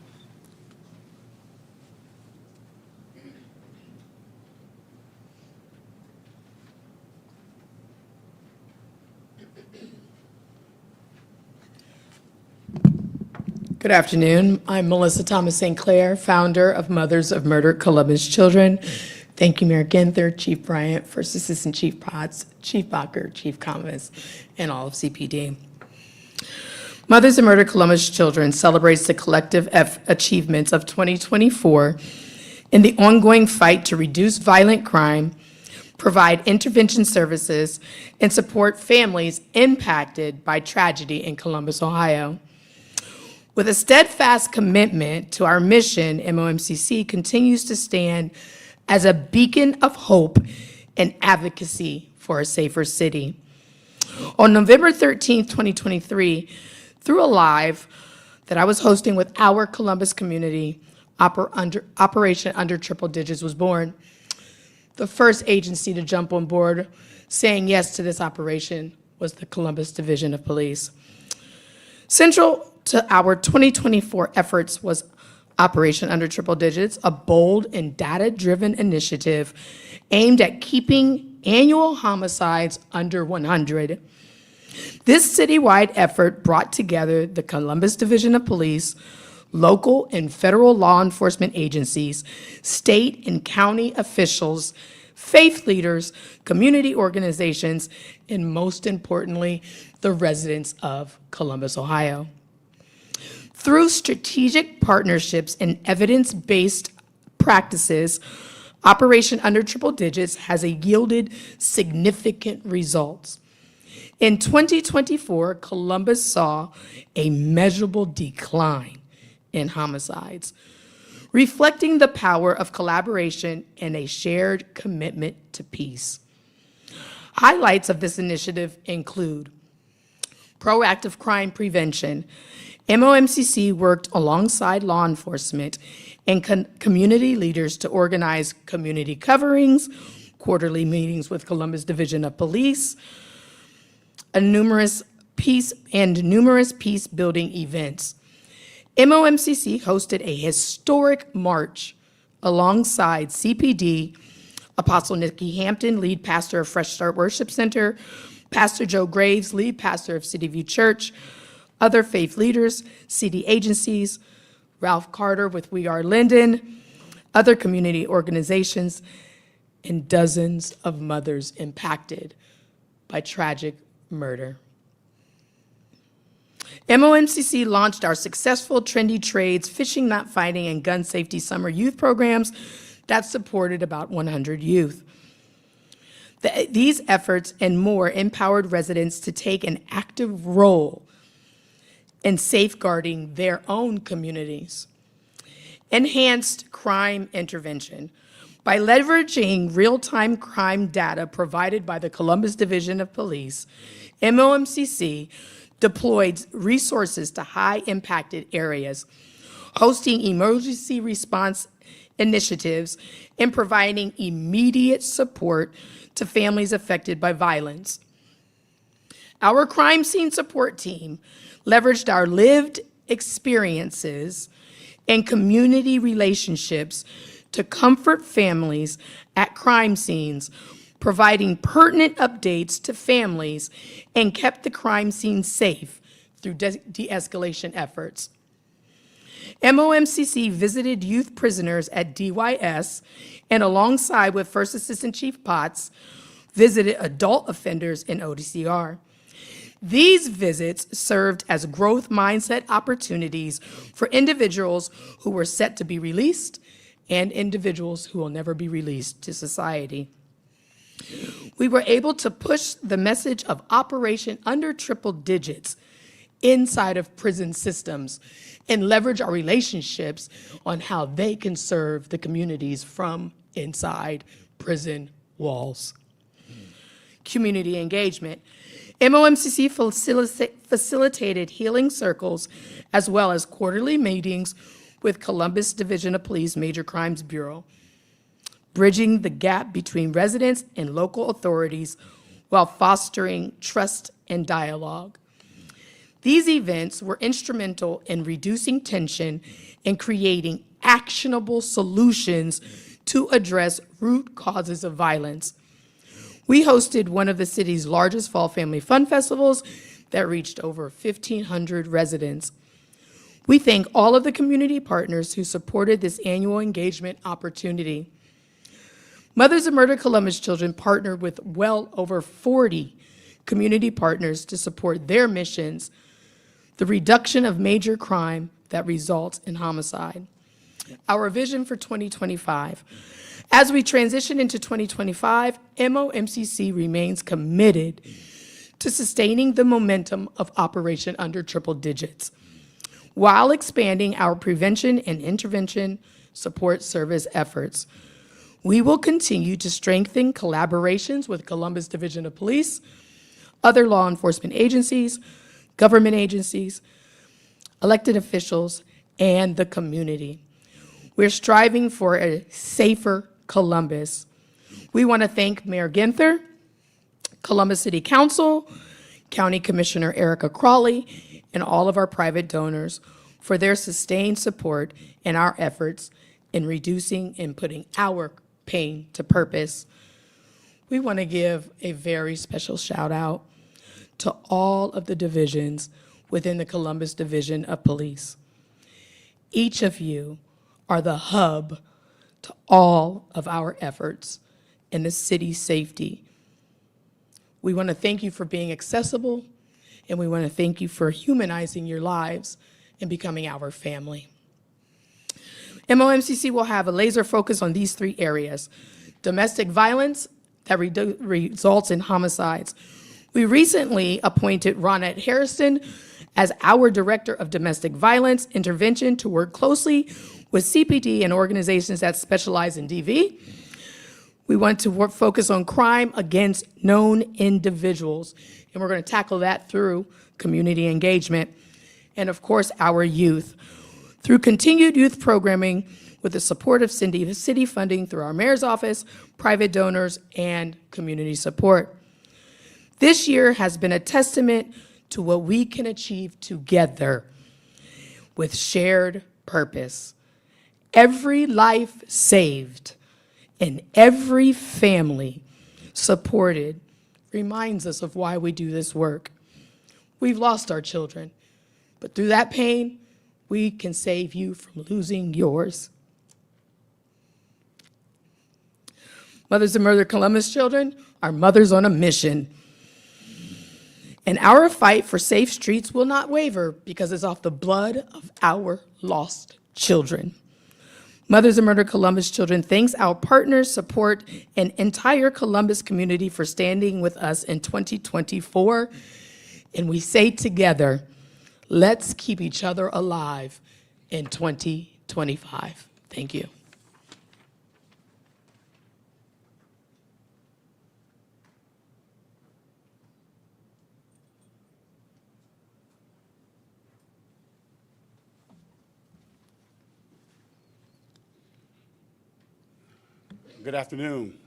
Good afternoon. I'm Melissa Thomas St. Clair, founder of Mothers of Murdered Columbus Children. Thank you, Mayor Ginther, Chief Bryant, First Assistant Chief Potts, Chief Bacher, Chief Comas, and all of CPD. Mothers of Murdered Columbus Children celebrates the collective achievements of 2024 in the ongoing fight to reduce violent crime, provide intervention services, and support families impacted by tragedy in Columbus, Ohio. With a steadfast commitment to our mission, MOMCC continues to stand as a beacon of hope and advocacy for a safer city. On November 13, 2023, through a live that I was hosting with our Columbus community, Operation Under Triple Digits was born. The first agency to jump on board saying yes to this operation was the Columbus Division of Police. Central to our 2024 efforts was Operation Under Triple Digits, a bold and data-driven initiative aimed at keeping annual homicides under 100. This citywide effort brought together the Columbus Division of Police, local and federal law enforcement agencies, state and county officials, faith leaders, community organizations, and most importantly, the residents of Columbus, Ohio. Through strategic partnerships and evidence-based practices, Operation Under Triple Digits has yielded significant results. In 2024, Columbus saw a measurable decline in homicides, reflecting the power of collaboration and a shared commitment to peace. Highlights of this initiative include proactive crime prevention. MOMCC worked alongside law enforcement and community leaders to organize community coverings, quarterly meetings with Columbus Division of Police, numerous peace-building events. MOMCC hosted a historic march alongside CPD, Apostle Nikki Hampton, lead pastor of Fresh Start Worship Center, Pastor Joe Graves, lead pastor of City View Church, other faith leaders, city agencies, Ralph Carter with We Are Linden, other community organizations, and dozens of mothers impacted by tragic murder. MOMCC launched our successful Trendy Trades, Fishing Not Fighting, and Gun Safety Summer Youth programs that supported about 100 youth. These efforts and more empowered residents to take an active role in safeguarding their own communities. Enhanced crime intervention. By leveraging real-time crime data provided by the Columbus Division of Police, MOMCC deployed resources to high-impacted areas, hosting emergency response initiatives and providing immediate support to families affected by violence. Our crime scene support team leveraged our lived experiences and community relationships to comfort families at crime scenes, providing pertinent updates to families, and kept the crime scene safe through de-escalation efforts. MOMCC visited youth prisoners at DYS and alongside with First Assistant Chief Potts, visited adult offenders in ODCR. These visits served as growth mindset opportunities for individuals who were set to be released and individuals who will never be released to society. We were able to push the message of Operation Under Triple Digits inside of prison systems and leverage our relationships on how they can serve the communities from inside prison walls. Community engagement. MOMCC facilitated healing circles as well as quarterly meetings with Columbus Division of Police Major Crimes Bureau, bridging the gap between residents and local authorities while fostering trust and dialogue. These events were instrumental in reducing tension and creating actionable solutions to address root causes of violence. We hosted one of the city's largest Fall Family Fun festivals that reached over 1,500 residents. We thank all of the community partners who supported this annual engagement opportunity. Mothers of Murdered Columbus Children partnered with well over 40 community partners to support their missions, the reduction of major crime that results in homicide. Our vision for 2025. As we transition into 2025, MOMCC remains committed to sustaining the momentum of Operation Under Triple Digits, while expanding our prevention and intervention support service efforts. We will continue to strengthen collaborations with Columbus Division of Police, other law enforcement agencies, government agencies, elected officials, and the community. We're striving for a safer Columbus. We want to thank Mayor Ginther, Columbus City Council, County Commissioner Erica Crawley, and all of our private donors for their sustained support in our efforts in reducing and putting our pain to purpose. We want to give a very special shout out to all of the divisions within the Columbus Division of Police. Each of you are the hub to all of our efforts in the city's safety. We want to thank you for being accessible, and we want to thank you for humanizing your lives and becoming our family. MOMCC will have a laser focus on these 3 areas: domestic violence that results in homicides. We recently appointed Ronette Harrison as our Director of Domestic Violence Intervention to work closely with CPD and organizations that specialize in DV. We want to focus on crime against known individuals, and we're going to tackle that through community engagement and, of course, our youth. Through continued youth programming with the support of city funding through our mayor's office, private donors, and community support. This year has been a testament to what we can achieve together with shared purpose. Every life saved and every family supported reminds us of why we do this work. We've lost our children, but through that pain, we can save you from losing yours. Mothers of Murdered Columbus Children are mothers on a mission. And our fight for safe streets will not waver because it's off the blood of our lost children. Mothers of Murdered Columbus Children thanks our partners, support, and entire Columbus community for standing with us in 2024. And we say together, let's keep each other alive in 2025. Thank you. Good afternoon.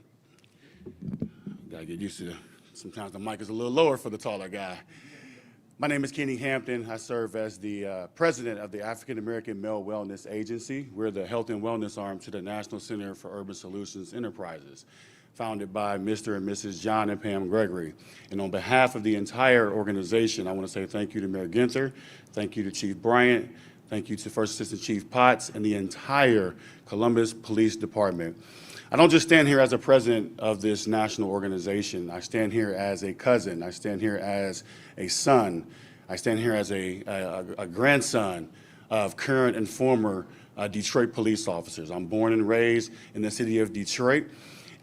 Gotta get used to, sometimes the mic is a little lower for the taller guy. My name is Kenny Hampton. I serve as the president of the African American Male Wellness Agency. We're the health and wellness arm to the National Center for Urban Solutions Enterprises, founded by Mr. and Mrs. John and Pam Gregory. And on behalf of the entire organization, I want to say thank you to Mayor Ginther, thank you to Chief Bryant, thank you to First Assistant Chief Potts, and the entire Columbus Police Department. I don't just stand here as a president of this national organization. I stand here as a cousin. I stand here as a son. I stand here as a grandson of current and former Detroit police officers. I'm born and raised in the city of Detroit,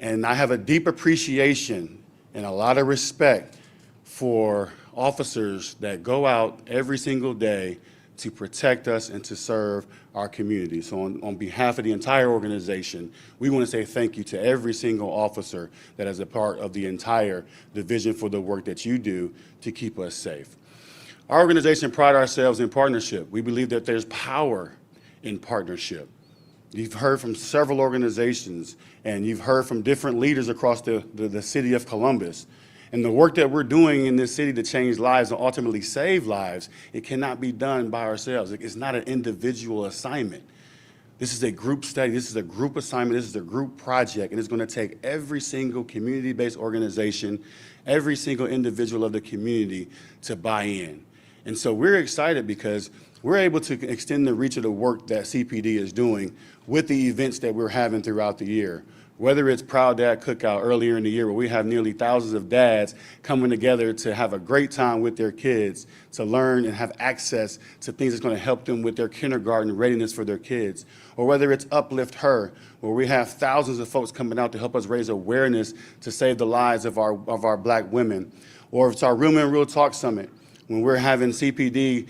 and I have a deep appreciation and a lot of respect for officers that go out every single day to protect us and to serve our community. So on behalf of the entire organization, we want to say thank you to every single officer that is a part of the entire division for the work that you do to keep us safe. Our organization prides ourselves in partnership. We believe that there's power in partnership. You've heard from several organizations, and you've heard from different leaders across the city of Columbus. And the work that we're doing in this city to change lives and ultimately save lives, it cannot be done by ourselves. It's not an individual assignment. This is a group study. This is a group assignment. This is a group project. And it's going to take every single community-based organization, every single individual of the community to buy in. And so we're excited because we're able to extend the reach of the work that CPD is doing with the events that we're having throughout the year. Whether it's Proud Dad Cookout earlier in the year where we have nearly thousands of dads coming together to have a great time with their kids, to learn and have access to things that's going to help them with their kindergarten readiness for their kids. Or whether it's Uplift Her, where we have thousands of folks coming out to help us raise awareness to save the lives of our black women. Or if it's our Real Men Real Talk Summit, when we're having CPD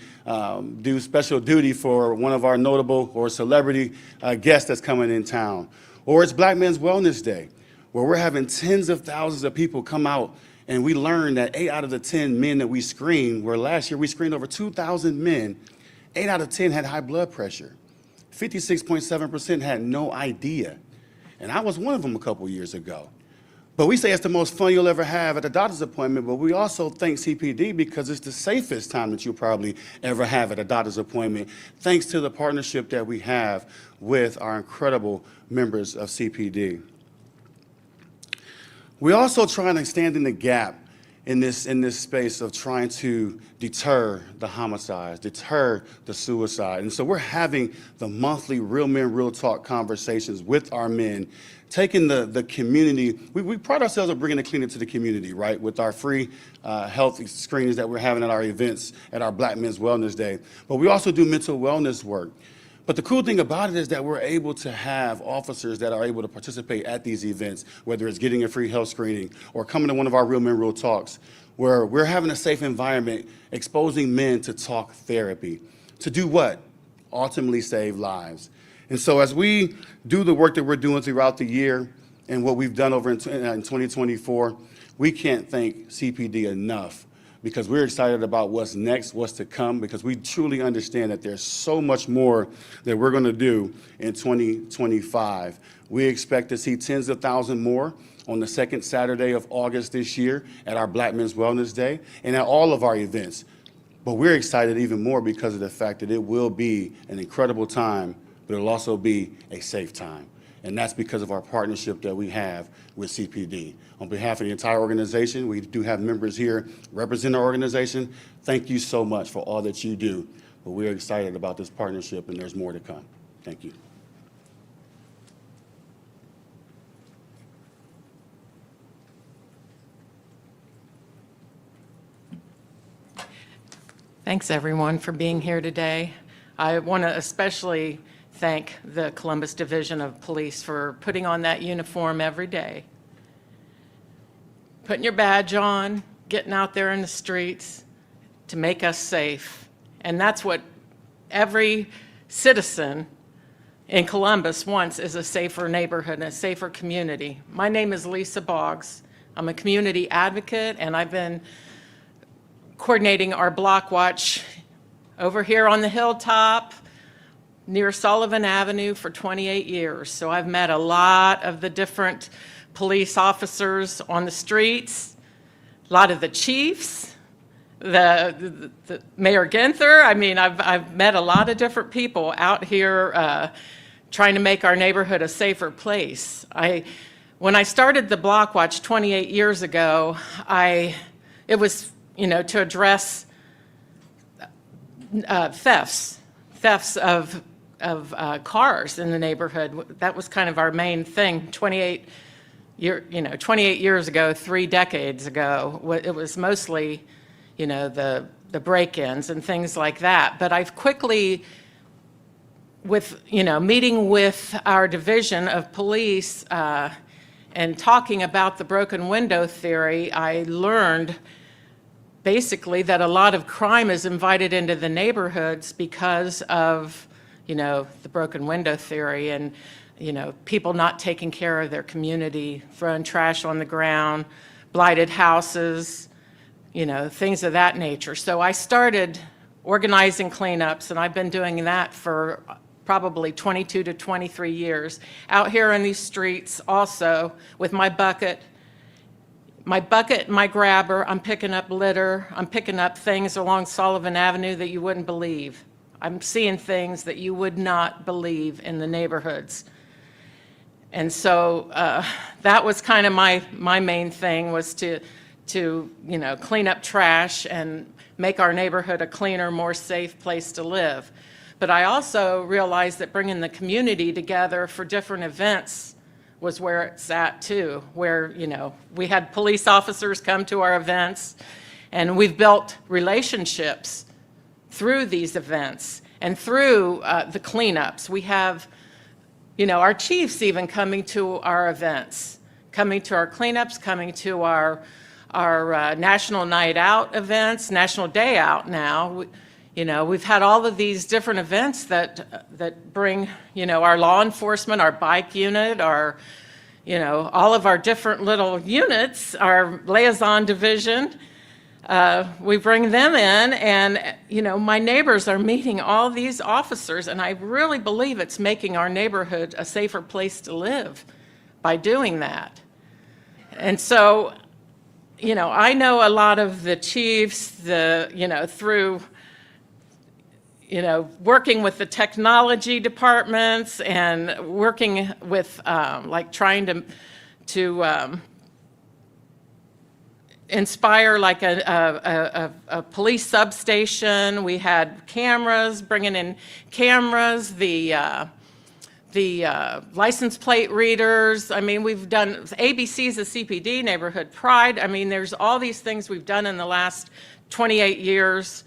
do special duty for one of our notable or celebrity guests that's coming in town. Or it's Black Men's Wellness Day, where we're having tens of thousands of people come out, and we learned that 8 out of the 10 men that we screened, where last year we screened over 2,000 men, 8 out of 10 had high blood pressure. 56.7% had no idea. And I was one of them a couple years ago. But we say it's the most fun you'll ever have at a doctor's appointment, but we also thank CPD because it's the safest time that you'll probably ever have at a doctor's appointment, thanks to the partnership that we have with our incredible members of CPD. We also try to stand in the gap in this space of trying to deter the homicides, deter the suicide. And so we're having the monthly Real Men, Real Talk conversations with our men, taking the community. We pride ourselves on bringing the cleanup to the community, right, with our free health screenings that we're having at our events at our Black Men's Wellness Day. But we also do mental wellness work. But the cool thing about it is that we're able to have officers that are able to participate at these events, whether it's getting a free health screening or coming to one of our Real Men, Real Talks, where we're having a safe environment, exposing men to talk therapy. To do what? Ultimately save lives. And so as we do the work that we're doing throughout the year and what we've done over in 2024, we can't thank CPD enough, because we're excited about what's next, what's to come, because we truly understand that there's so much more that we're going to do in 2025. We expect to see tens of thousands more on the second Saturday of August this year at our Black Men's Wellness Day and at all of our events. But we're excited even more because of the fact that it will be an incredible time, but it'll also be a safe time. And that's because of our partnership that we have with CPD. On behalf of the entire organization, we do have members here representing our organization. Thank you so much for all that you do. But we're excited about this partnership, and there's more to come. Thank you. Thanks, everyone, for being here today. I want to especially thank the Columbus Division of Police for putting on that uniform every day, putting your badge on, getting out there in the streets to make us safe. And that's what every citizen in Columbus wants, is a safer neighborhood and a safer community. My name is Lisa Boggs. I'm a community advocate, and I've been coordinating our block watch over here on the hilltop near Sullivan Avenue for 28 years. So I've met a lot of the different police officers on the streets, a lot of the chiefs, the Mayor Ginther. I mean, I've met a lot of different people out here trying to make our neighborhood a safer place. When I started the Block Watch 28 years ago, it was, to address thefts of cars in the neighborhood. That was kind of our main thing. 28 years ago, 3 decades ago, it was mostly, the break-ins and things like that. But I've quickly, meeting with our division of police and talking about the broken window theory, I learned basically that a lot of crime is invited into the neighborhoods because of, the broken window theory and, people not taking care of their community, throwing trash on the ground, blighted houses, things of that nature. So I started organizing cleanups, and I've been doing that for probably 22 to 23 years, out here in these streets also with my bucket, my grabber. I'm picking up litter. I'm picking up things along Sullivan Avenue that you wouldn't believe. I'm seeing things that you would not believe in the neighborhoods. And so that was kind of my main thing, was to clean up trash and make our neighborhood a cleaner, more safe place to live. But I also realized that bringing the community together for different events was where it's at too, where, we had police officers come to our events, and we've built relationships through these events and through the cleanups. We have, our chiefs even coming to our events, coming to our cleanups, coming to our National Night Out events, National Day Out now. We've had all of these different events that bring, our law enforcement, our bike unit, our, all of our different little units, our liaison division. We bring them in, and, my neighbors are meeting all these officers, and I really believe it's making our neighborhood a safer place to live by doing that. And so, I know a lot of the chiefs, through, working with the technology departments and working with, trying to inspire like a police substation. We had cameras, bringing in cameras, the license plate readers. I mean, we've done, ABC's a CPD, Neighborhood Pride. I mean, there's all these things we've done in the last 28 years,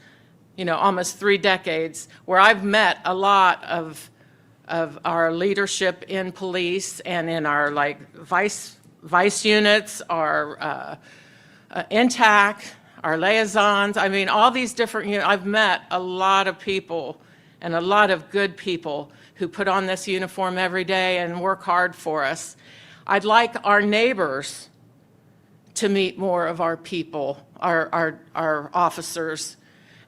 you know, almost 3 decades, where I've met a lot of our leadership in police and in our like vice units, our INTAC, our liaisons. I mean, all these different, you know, I've met a lot of people and a lot of good people who put on this uniform every day and work hard for us. I'd like our neighbors to meet more of our people, our officers,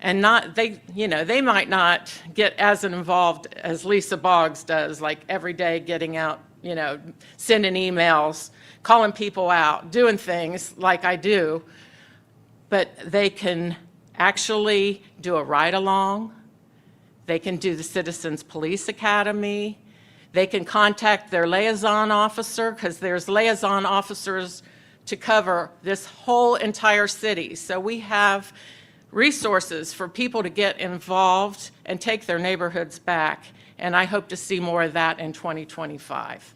and not, they, you know, they might not get as involved as Lisa Boggs does, like every day getting out, you know, sending emails, calling people out, doing things like I do, but they can actually do a ride-along. They can do the Citizens Police Academy. They can contact their liaison officer, because there's liaison officers to cover this whole entire city. So we have resources for people to get involved and take their neighborhoods back, and I hope to see more of that in 2025.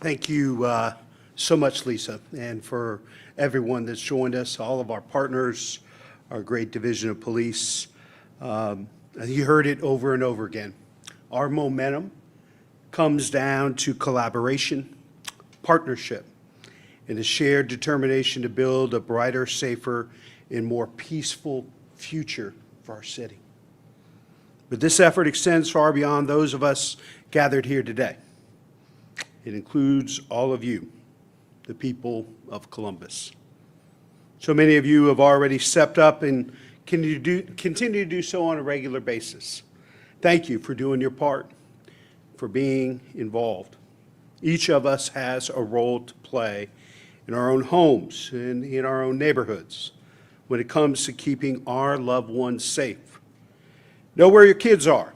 Thank you so much, Lisa, and for everyone that's joined us, all of our partners, our great division of police. You heard it over and over again. Our momentum comes down to collaboration, partnership, and a shared determination to build a brighter, safer, and more peaceful future for our city. But this effort extends far beyond those of us gathered here today. It includes all of you, the people of Columbus. So many of you have already stepped up and continue to do so on a regular basis. Thank you for doing your part, for being involved. Each of us has a role to play in our own homes and in our own neighborhoods when it comes to keeping our loved ones safe. Know where your kids are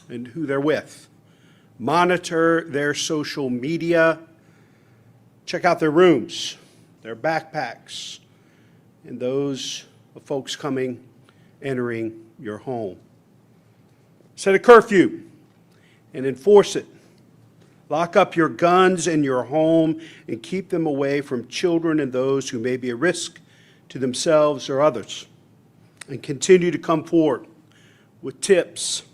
and who they're with. Monitor their social media. Check out their rooms, their backpacks, and those of folks entering your home. Set a curfew and enforce it. Lock up your guns in your home and keep them away from children and those who may be a risk to themselves or others. And continue to come forward with tips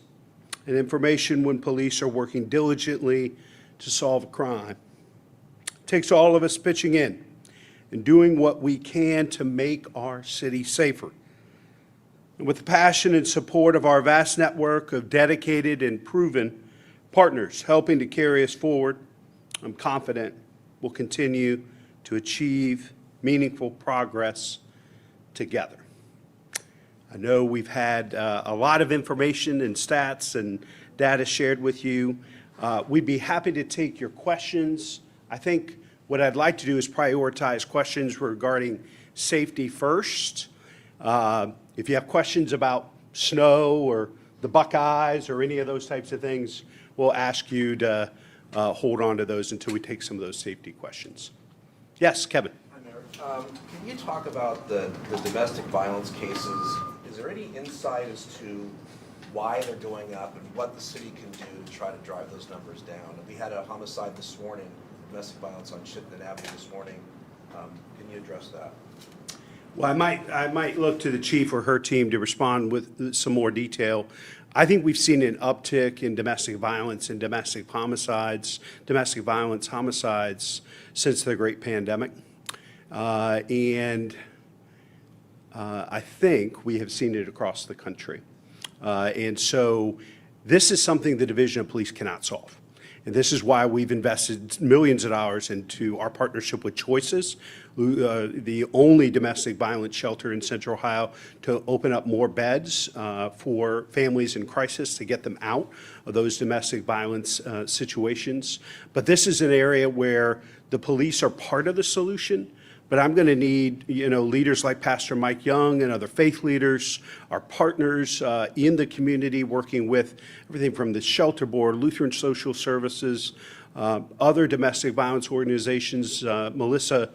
and information when police are working diligently to solve a crime. It takes all of us pitching in and doing what we can to make our city safer. And with the passion and support of our vast network of dedicated and proven partners helping to carry us forward, I'm confident we'll continue to achieve meaningful progress together. I know we've had a lot of information and stats and data shared with you. We'd be happy to take your questions. I think what I'd like to do is prioritize questions regarding safety first. If you have questions about snow or the Buckeyes or any of those types of things, we'll ask you to hold on to those until we take some of those safety questions. Yes, Kevin. Hi, Mayor. Can you talk about the domestic violence cases? Is there any insight as to why they're going up and what the city can do to try to drive those numbers down? We had a homicide this morning, domestic violence on Shipton Avenue this morning. Can you address that? Well, I might look to the chief or her team to respond with some more detail. I think we've seen an uptick in domestic violence and domestic homicides since the great pandemic. I think we have seen it across the country. And so this is something the Division of Police cannot solve. And this is why we've invested millions of dollars into our partnership with Choices, the only domestic violence shelter in Central Ohio, to open up more beds for families in crisis to get them out of those domestic violence situations. But this is an area where the police are part of the solution, But I'm going to need, leaders like Pastor Mike Young and other faith leaders, our partners in the community, working with everything from the Shelter Board, Lutheran Social Services, other domestic violence organizations. Melissa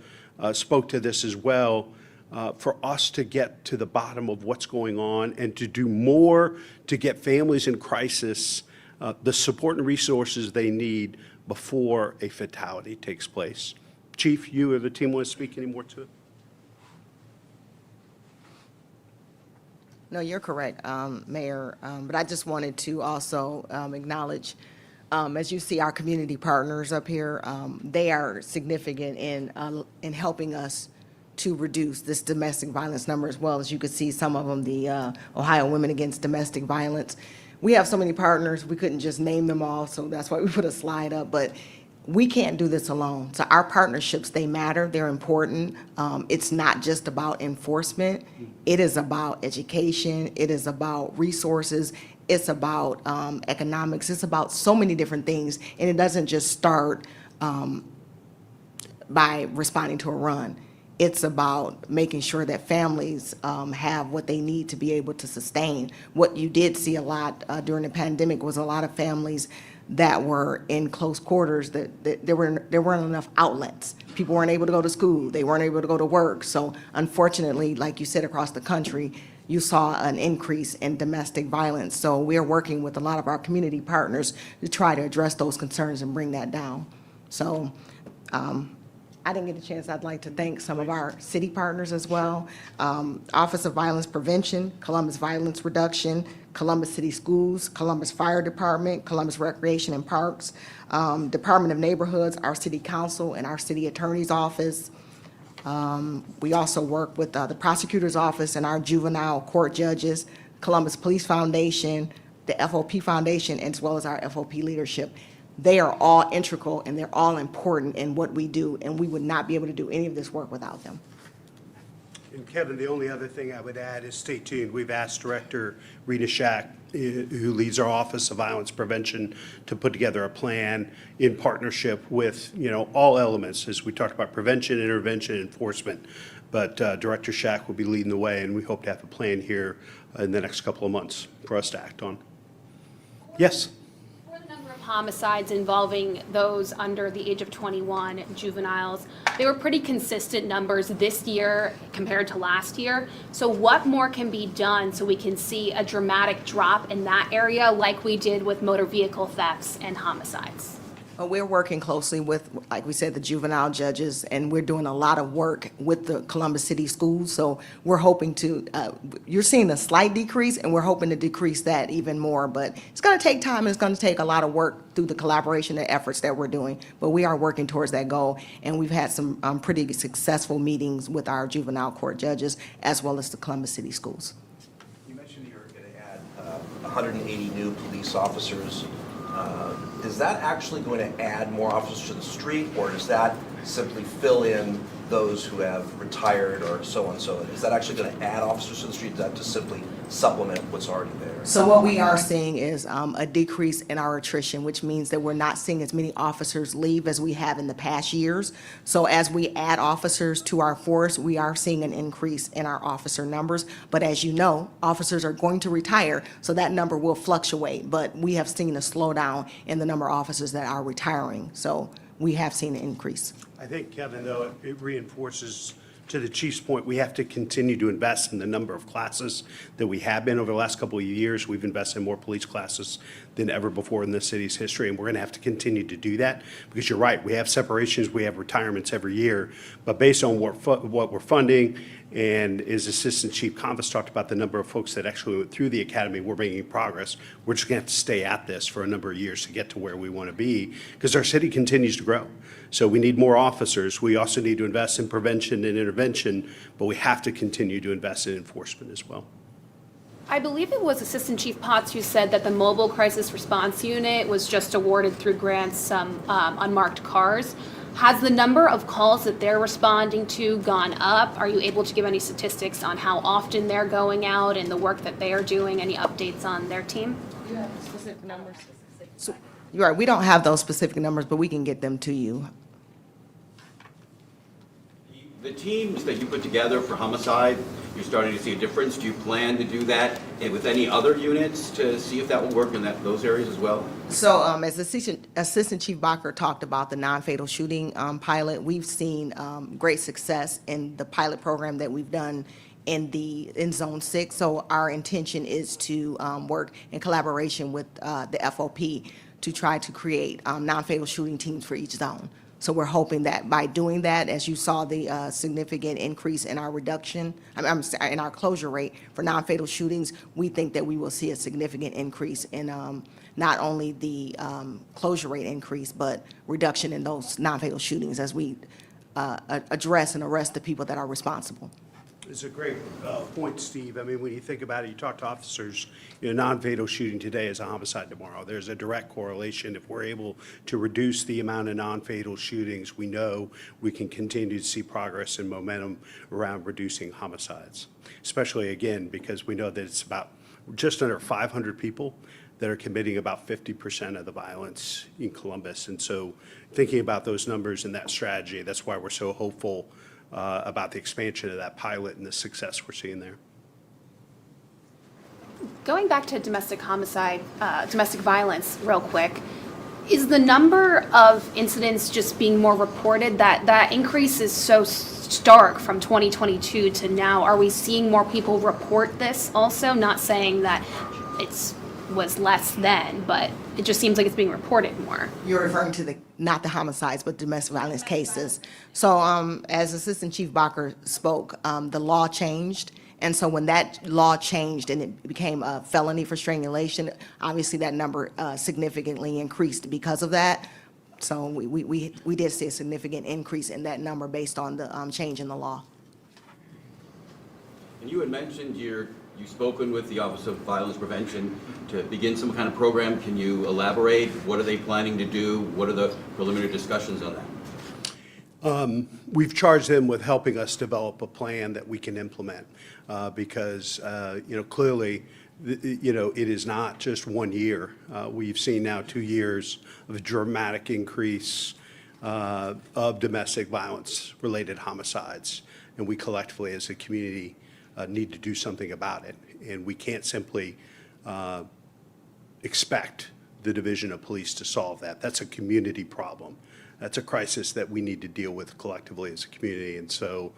spoke to this as well, for us to get to the bottom of what's going on and to do more to get families in crisis the support and resources they need before a fatality takes place. Chief, you or the team want to speak any more to it? No, you're correct, Mayor, but I just wanted to also acknowledge, as you see our community partners up here, they are significant in helping us to reduce this domestic violence number, as well as you could see some of them, the Ohio Women Against Domestic Violence. We have so many partners, we couldn't just name them all, so that's why we put a slide up, but we can't do this alone. So our partnerships, they matter, they're important. It's not just about enforcement, it is about education, it is about resources, it's about economics, it's about so many different things, and it doesn't just start by responding to a run. It's about making sure that families have what they need to be able to sustain. What you did see a lot during the pandemic was a lot of families that were in close quarters, that there weren't enough outlets. People weren't able to go to school, they weren't able to go to work. So unfortunately, like you said, across the country, you saw an increase in domestic violence. So we're working with a lot of our community partners to try to address those concerns and bring that down. So I didn't get a chance. I'd like to thank some of our city partners as well. Office of Violence Prevention, Columbus Violence Reduction, Columbus City Schools, Columbus Fire Department, Columbus Recreation and Parks, Department of Neighborhoods, our city council, and our city attorney's office. We also work with the prosecutor's office and our juvenile court judges, Columbus Police Foundation, the FOP Foundation, as well as our FOP leadership. They are all integral and they're all important in what we do, and we would not be able to do any of this work without them. And Kevin, the only other thing I would add is stay tuned. We've asked Director Rita Shack, who leads our Office of Violence Prevention, to put together a plan in partnership with, all elements, as we talked about prevention, intervention, enforcement. But Director Shack will be leading the way, and we hope to have a plan here in the next couple of months for us to act on. Yes? Homicides involving those under the age of 21, juveniles, they were pretty consistent numbers this year compared to last year. So what more can be done so we can see a dramatic drop in that area like we did with motor vehicle thefts and homicides? We're working closely with, like we said, the juvenile judges, and we're doing a lot of work with the Columbus City Schools. So we're hoping to, you're seeing a slight decrease, and we're hoping to decrease that even more. But it's going to take time, and it's going to take a lot of work through the collaboration and efforts that we're doing. But we are working towards that goal, and we've had some pretty successful meetings with our juvenile court judges, as well as the Columbus City Schools. You mentioned you're going to add 180 new police officers. Is that actually going to add more officers to the street, or does that simply fill in those who have retired or so on? So is that actually going to add officers to the street? Is that just simply supplement what's already there? So what we are seeing is a decrease in our attrition, which means that we're not seeing as many officers leave as we have in the past years. So as we add officers to our force, we are seeing an increase in our officer numbers. But as you know, officers are going to retire, so that number will fluctuate. But we have seen a slowdown in the number of officers that are retiring. So we have seen an increase. I think, Kevin, though, it reinforces, to the chief's point, we have to continue to invest in the number of classes that we have been over the last couple of years. We've invested in more police classes than ever before in the city's history, and we're going to have to continue to do that, because you're right, we have separations, we have retirements every year, but based on what we're funding, and as Assistant Chief Convis talked about the number of folks that actually went through the academy, we're making progress. We're just going to have to stay at this for a number of years to get to where we want to be, because our city continues to grow. So we need more officers. We also need to invest in prevention and intervention, but we have to continue to invest in enforcement as well. I believe it was Assistant Chief Potts who said that the Mobile Crisis Response Unit was just awarded through grants some unmarked cars. Has the number of calls that they're responding to gone up? Are you able to give any statistics on how often they're going out and the work that they are doing? Any updates on their team? Do you have specific numbers? So, you're right, we don't have those specific numbers, but we can get them to you. The teams that you put together for homicide, you're starting to see a difference. Do you plan to do that with any other units to see if that will work in those areas as well? So as Assistant Chief Bacher talked about the non-fatal shooting pilot, we've seen great success in the pilot program that we've done in Zone 6. So our intention is to work in collaboration with the FOP to try to create non-fatal shooting teams for each zone. So we're hoping that by doing that, as you saw the significant increase in our reduction, in our closure rate for non-fatal shootings, we think that we will see a significant increase in not only the closure rate increase, but reduction in those non-fatal shootings as we address and arrest the people that are responsible. It's a great point, Steve. I mean, when you think about it, you talk to officers, non-fatal shooting today is a homicide tomorrow. There's a direct correlation. If we're able to reduce the amount of non-fatal shootings, we know we can continue to see progress and momentum around reducing homicides, especially, again, because we know that it's about just under 500 people that are committing about 50% of the violence in Columbus. And so thinking about those numbers and that strategy, that's why we're so hopeful about the expansion of that pilot and the success we're seeing there. Going back to domestic homicide, domestic violence real quick, is the number of incidents just being more reported? That increase is so stark from 2022 to now. Are we seeing more people report this also? Not saying that it's was less then, but it just seems like it's being reported more. You're referring to not the homicides, but domestic violence cases. So as Assistant Chief Bacher spoke, the law changed. And so when that law changed and it became a felony for strangulation, obviously that number significantly increased because of that. So we did see a significant increase in that number based on the change in the law. And you had mentioned you've spoken with the Office of Violence Prevention to begin some kind of program. Can you elaborate? What are they planning to do? What are the preliminary discussions on that? We've charged them with helping us develop a plan that we can implement because, clearly, it is not just 1 year. We've seen now 2 years of a dramatic increase of domestic violence-related homicides, and we collectively as a community need to do something about it. And we can't simply expect the Division of Police to solve that. That's a community problem. That's a crisis that we need to deal with collectively as a community. And so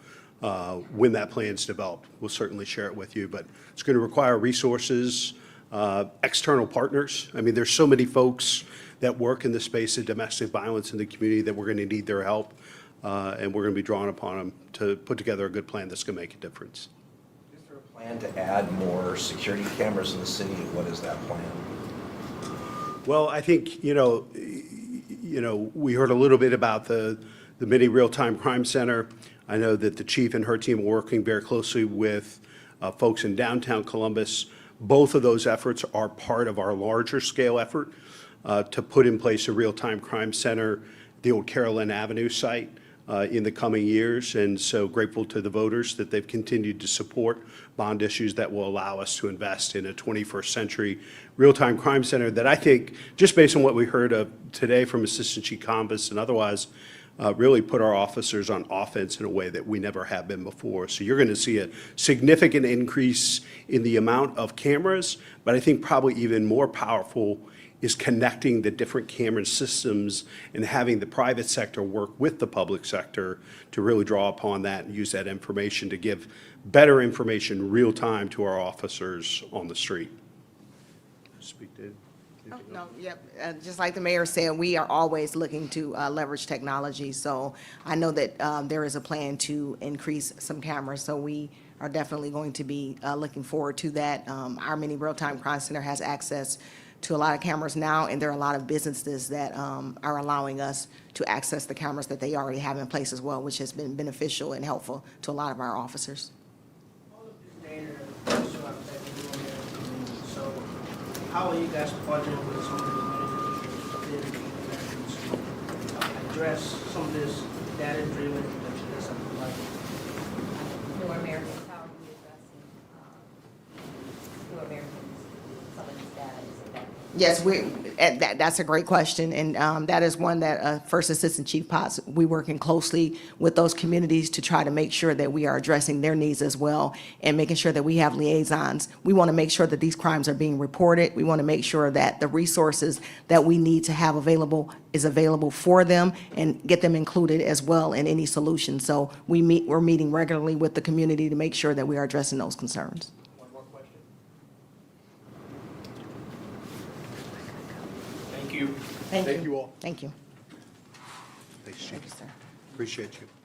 when that plan's developed, we'll certainly share it with you. But it's going to require resources, external partners. I mean, there's so many folks that work in the space of domestic violence in the community that we're going to need their help. And we're going to be drawing upon them to put together a good plan that's going to make a difference. Is there a plan to add more security cameras in the city? What is that plan? Well, I think, we heard a little bit about the Mini Real-Time Crime Center. I know that the chief and her team are working very closely with folks in downtown Columbus. Both of those efforts are part of our larger scale effort to put in place a real-time crime center, the old Carolyn Avenue site, in the coming years. And so grateful to the voters that they've continued to support bond issues that will allow us to invest in a 21st century real-time crime center that I think, just based on what we heard of today from Assistant Chief Combs and otherwise, really put our officers on offense in a way that we never have been before. So you're going to see a significant increase in the amount of cameras, but I think probably even more powerful is connecting the different camera systems and having the private sector work with the public sector to really draw upon that and use that information to give better information real time to our officers on the street. Speak to. Oh, no, yep. Just like the mayor said, we are always looking to leverage technology. So I know that there is a plan to increase some cameras. So we are definitely going to be looking forward to that. Our Mini Real-Time Crime Center has access to a lot of cameras now, and there are a lot of businesses that are allowing us to access the cameras that they already have in place as well, which has been beneficial and helpful to a lot of our officers. All of this data that you have that you're doing there, so how are you guys partnering with some of the managers to address some of this data-driven that you guys have provided? New Americans, how are you addressing New Americans, some of these data? Is it that Yes, And that's a great question, and that is one that First Assistant Chief Potts, we working closely with those communities to try to make sure that we are addressing their needs as well, and making sure that we have liaisons. We want to make sure that these crimes are being reported. We want to make sure that the resources that we need to have available is available for them, and get them included as well in any solution. So we're meeting regularly with the community to make sure that we are addressing those concerns. One more question. Thank you. Thank you. Thank you all. Thank you. Thanks, Thank you, Chief. sir. Appreciate you.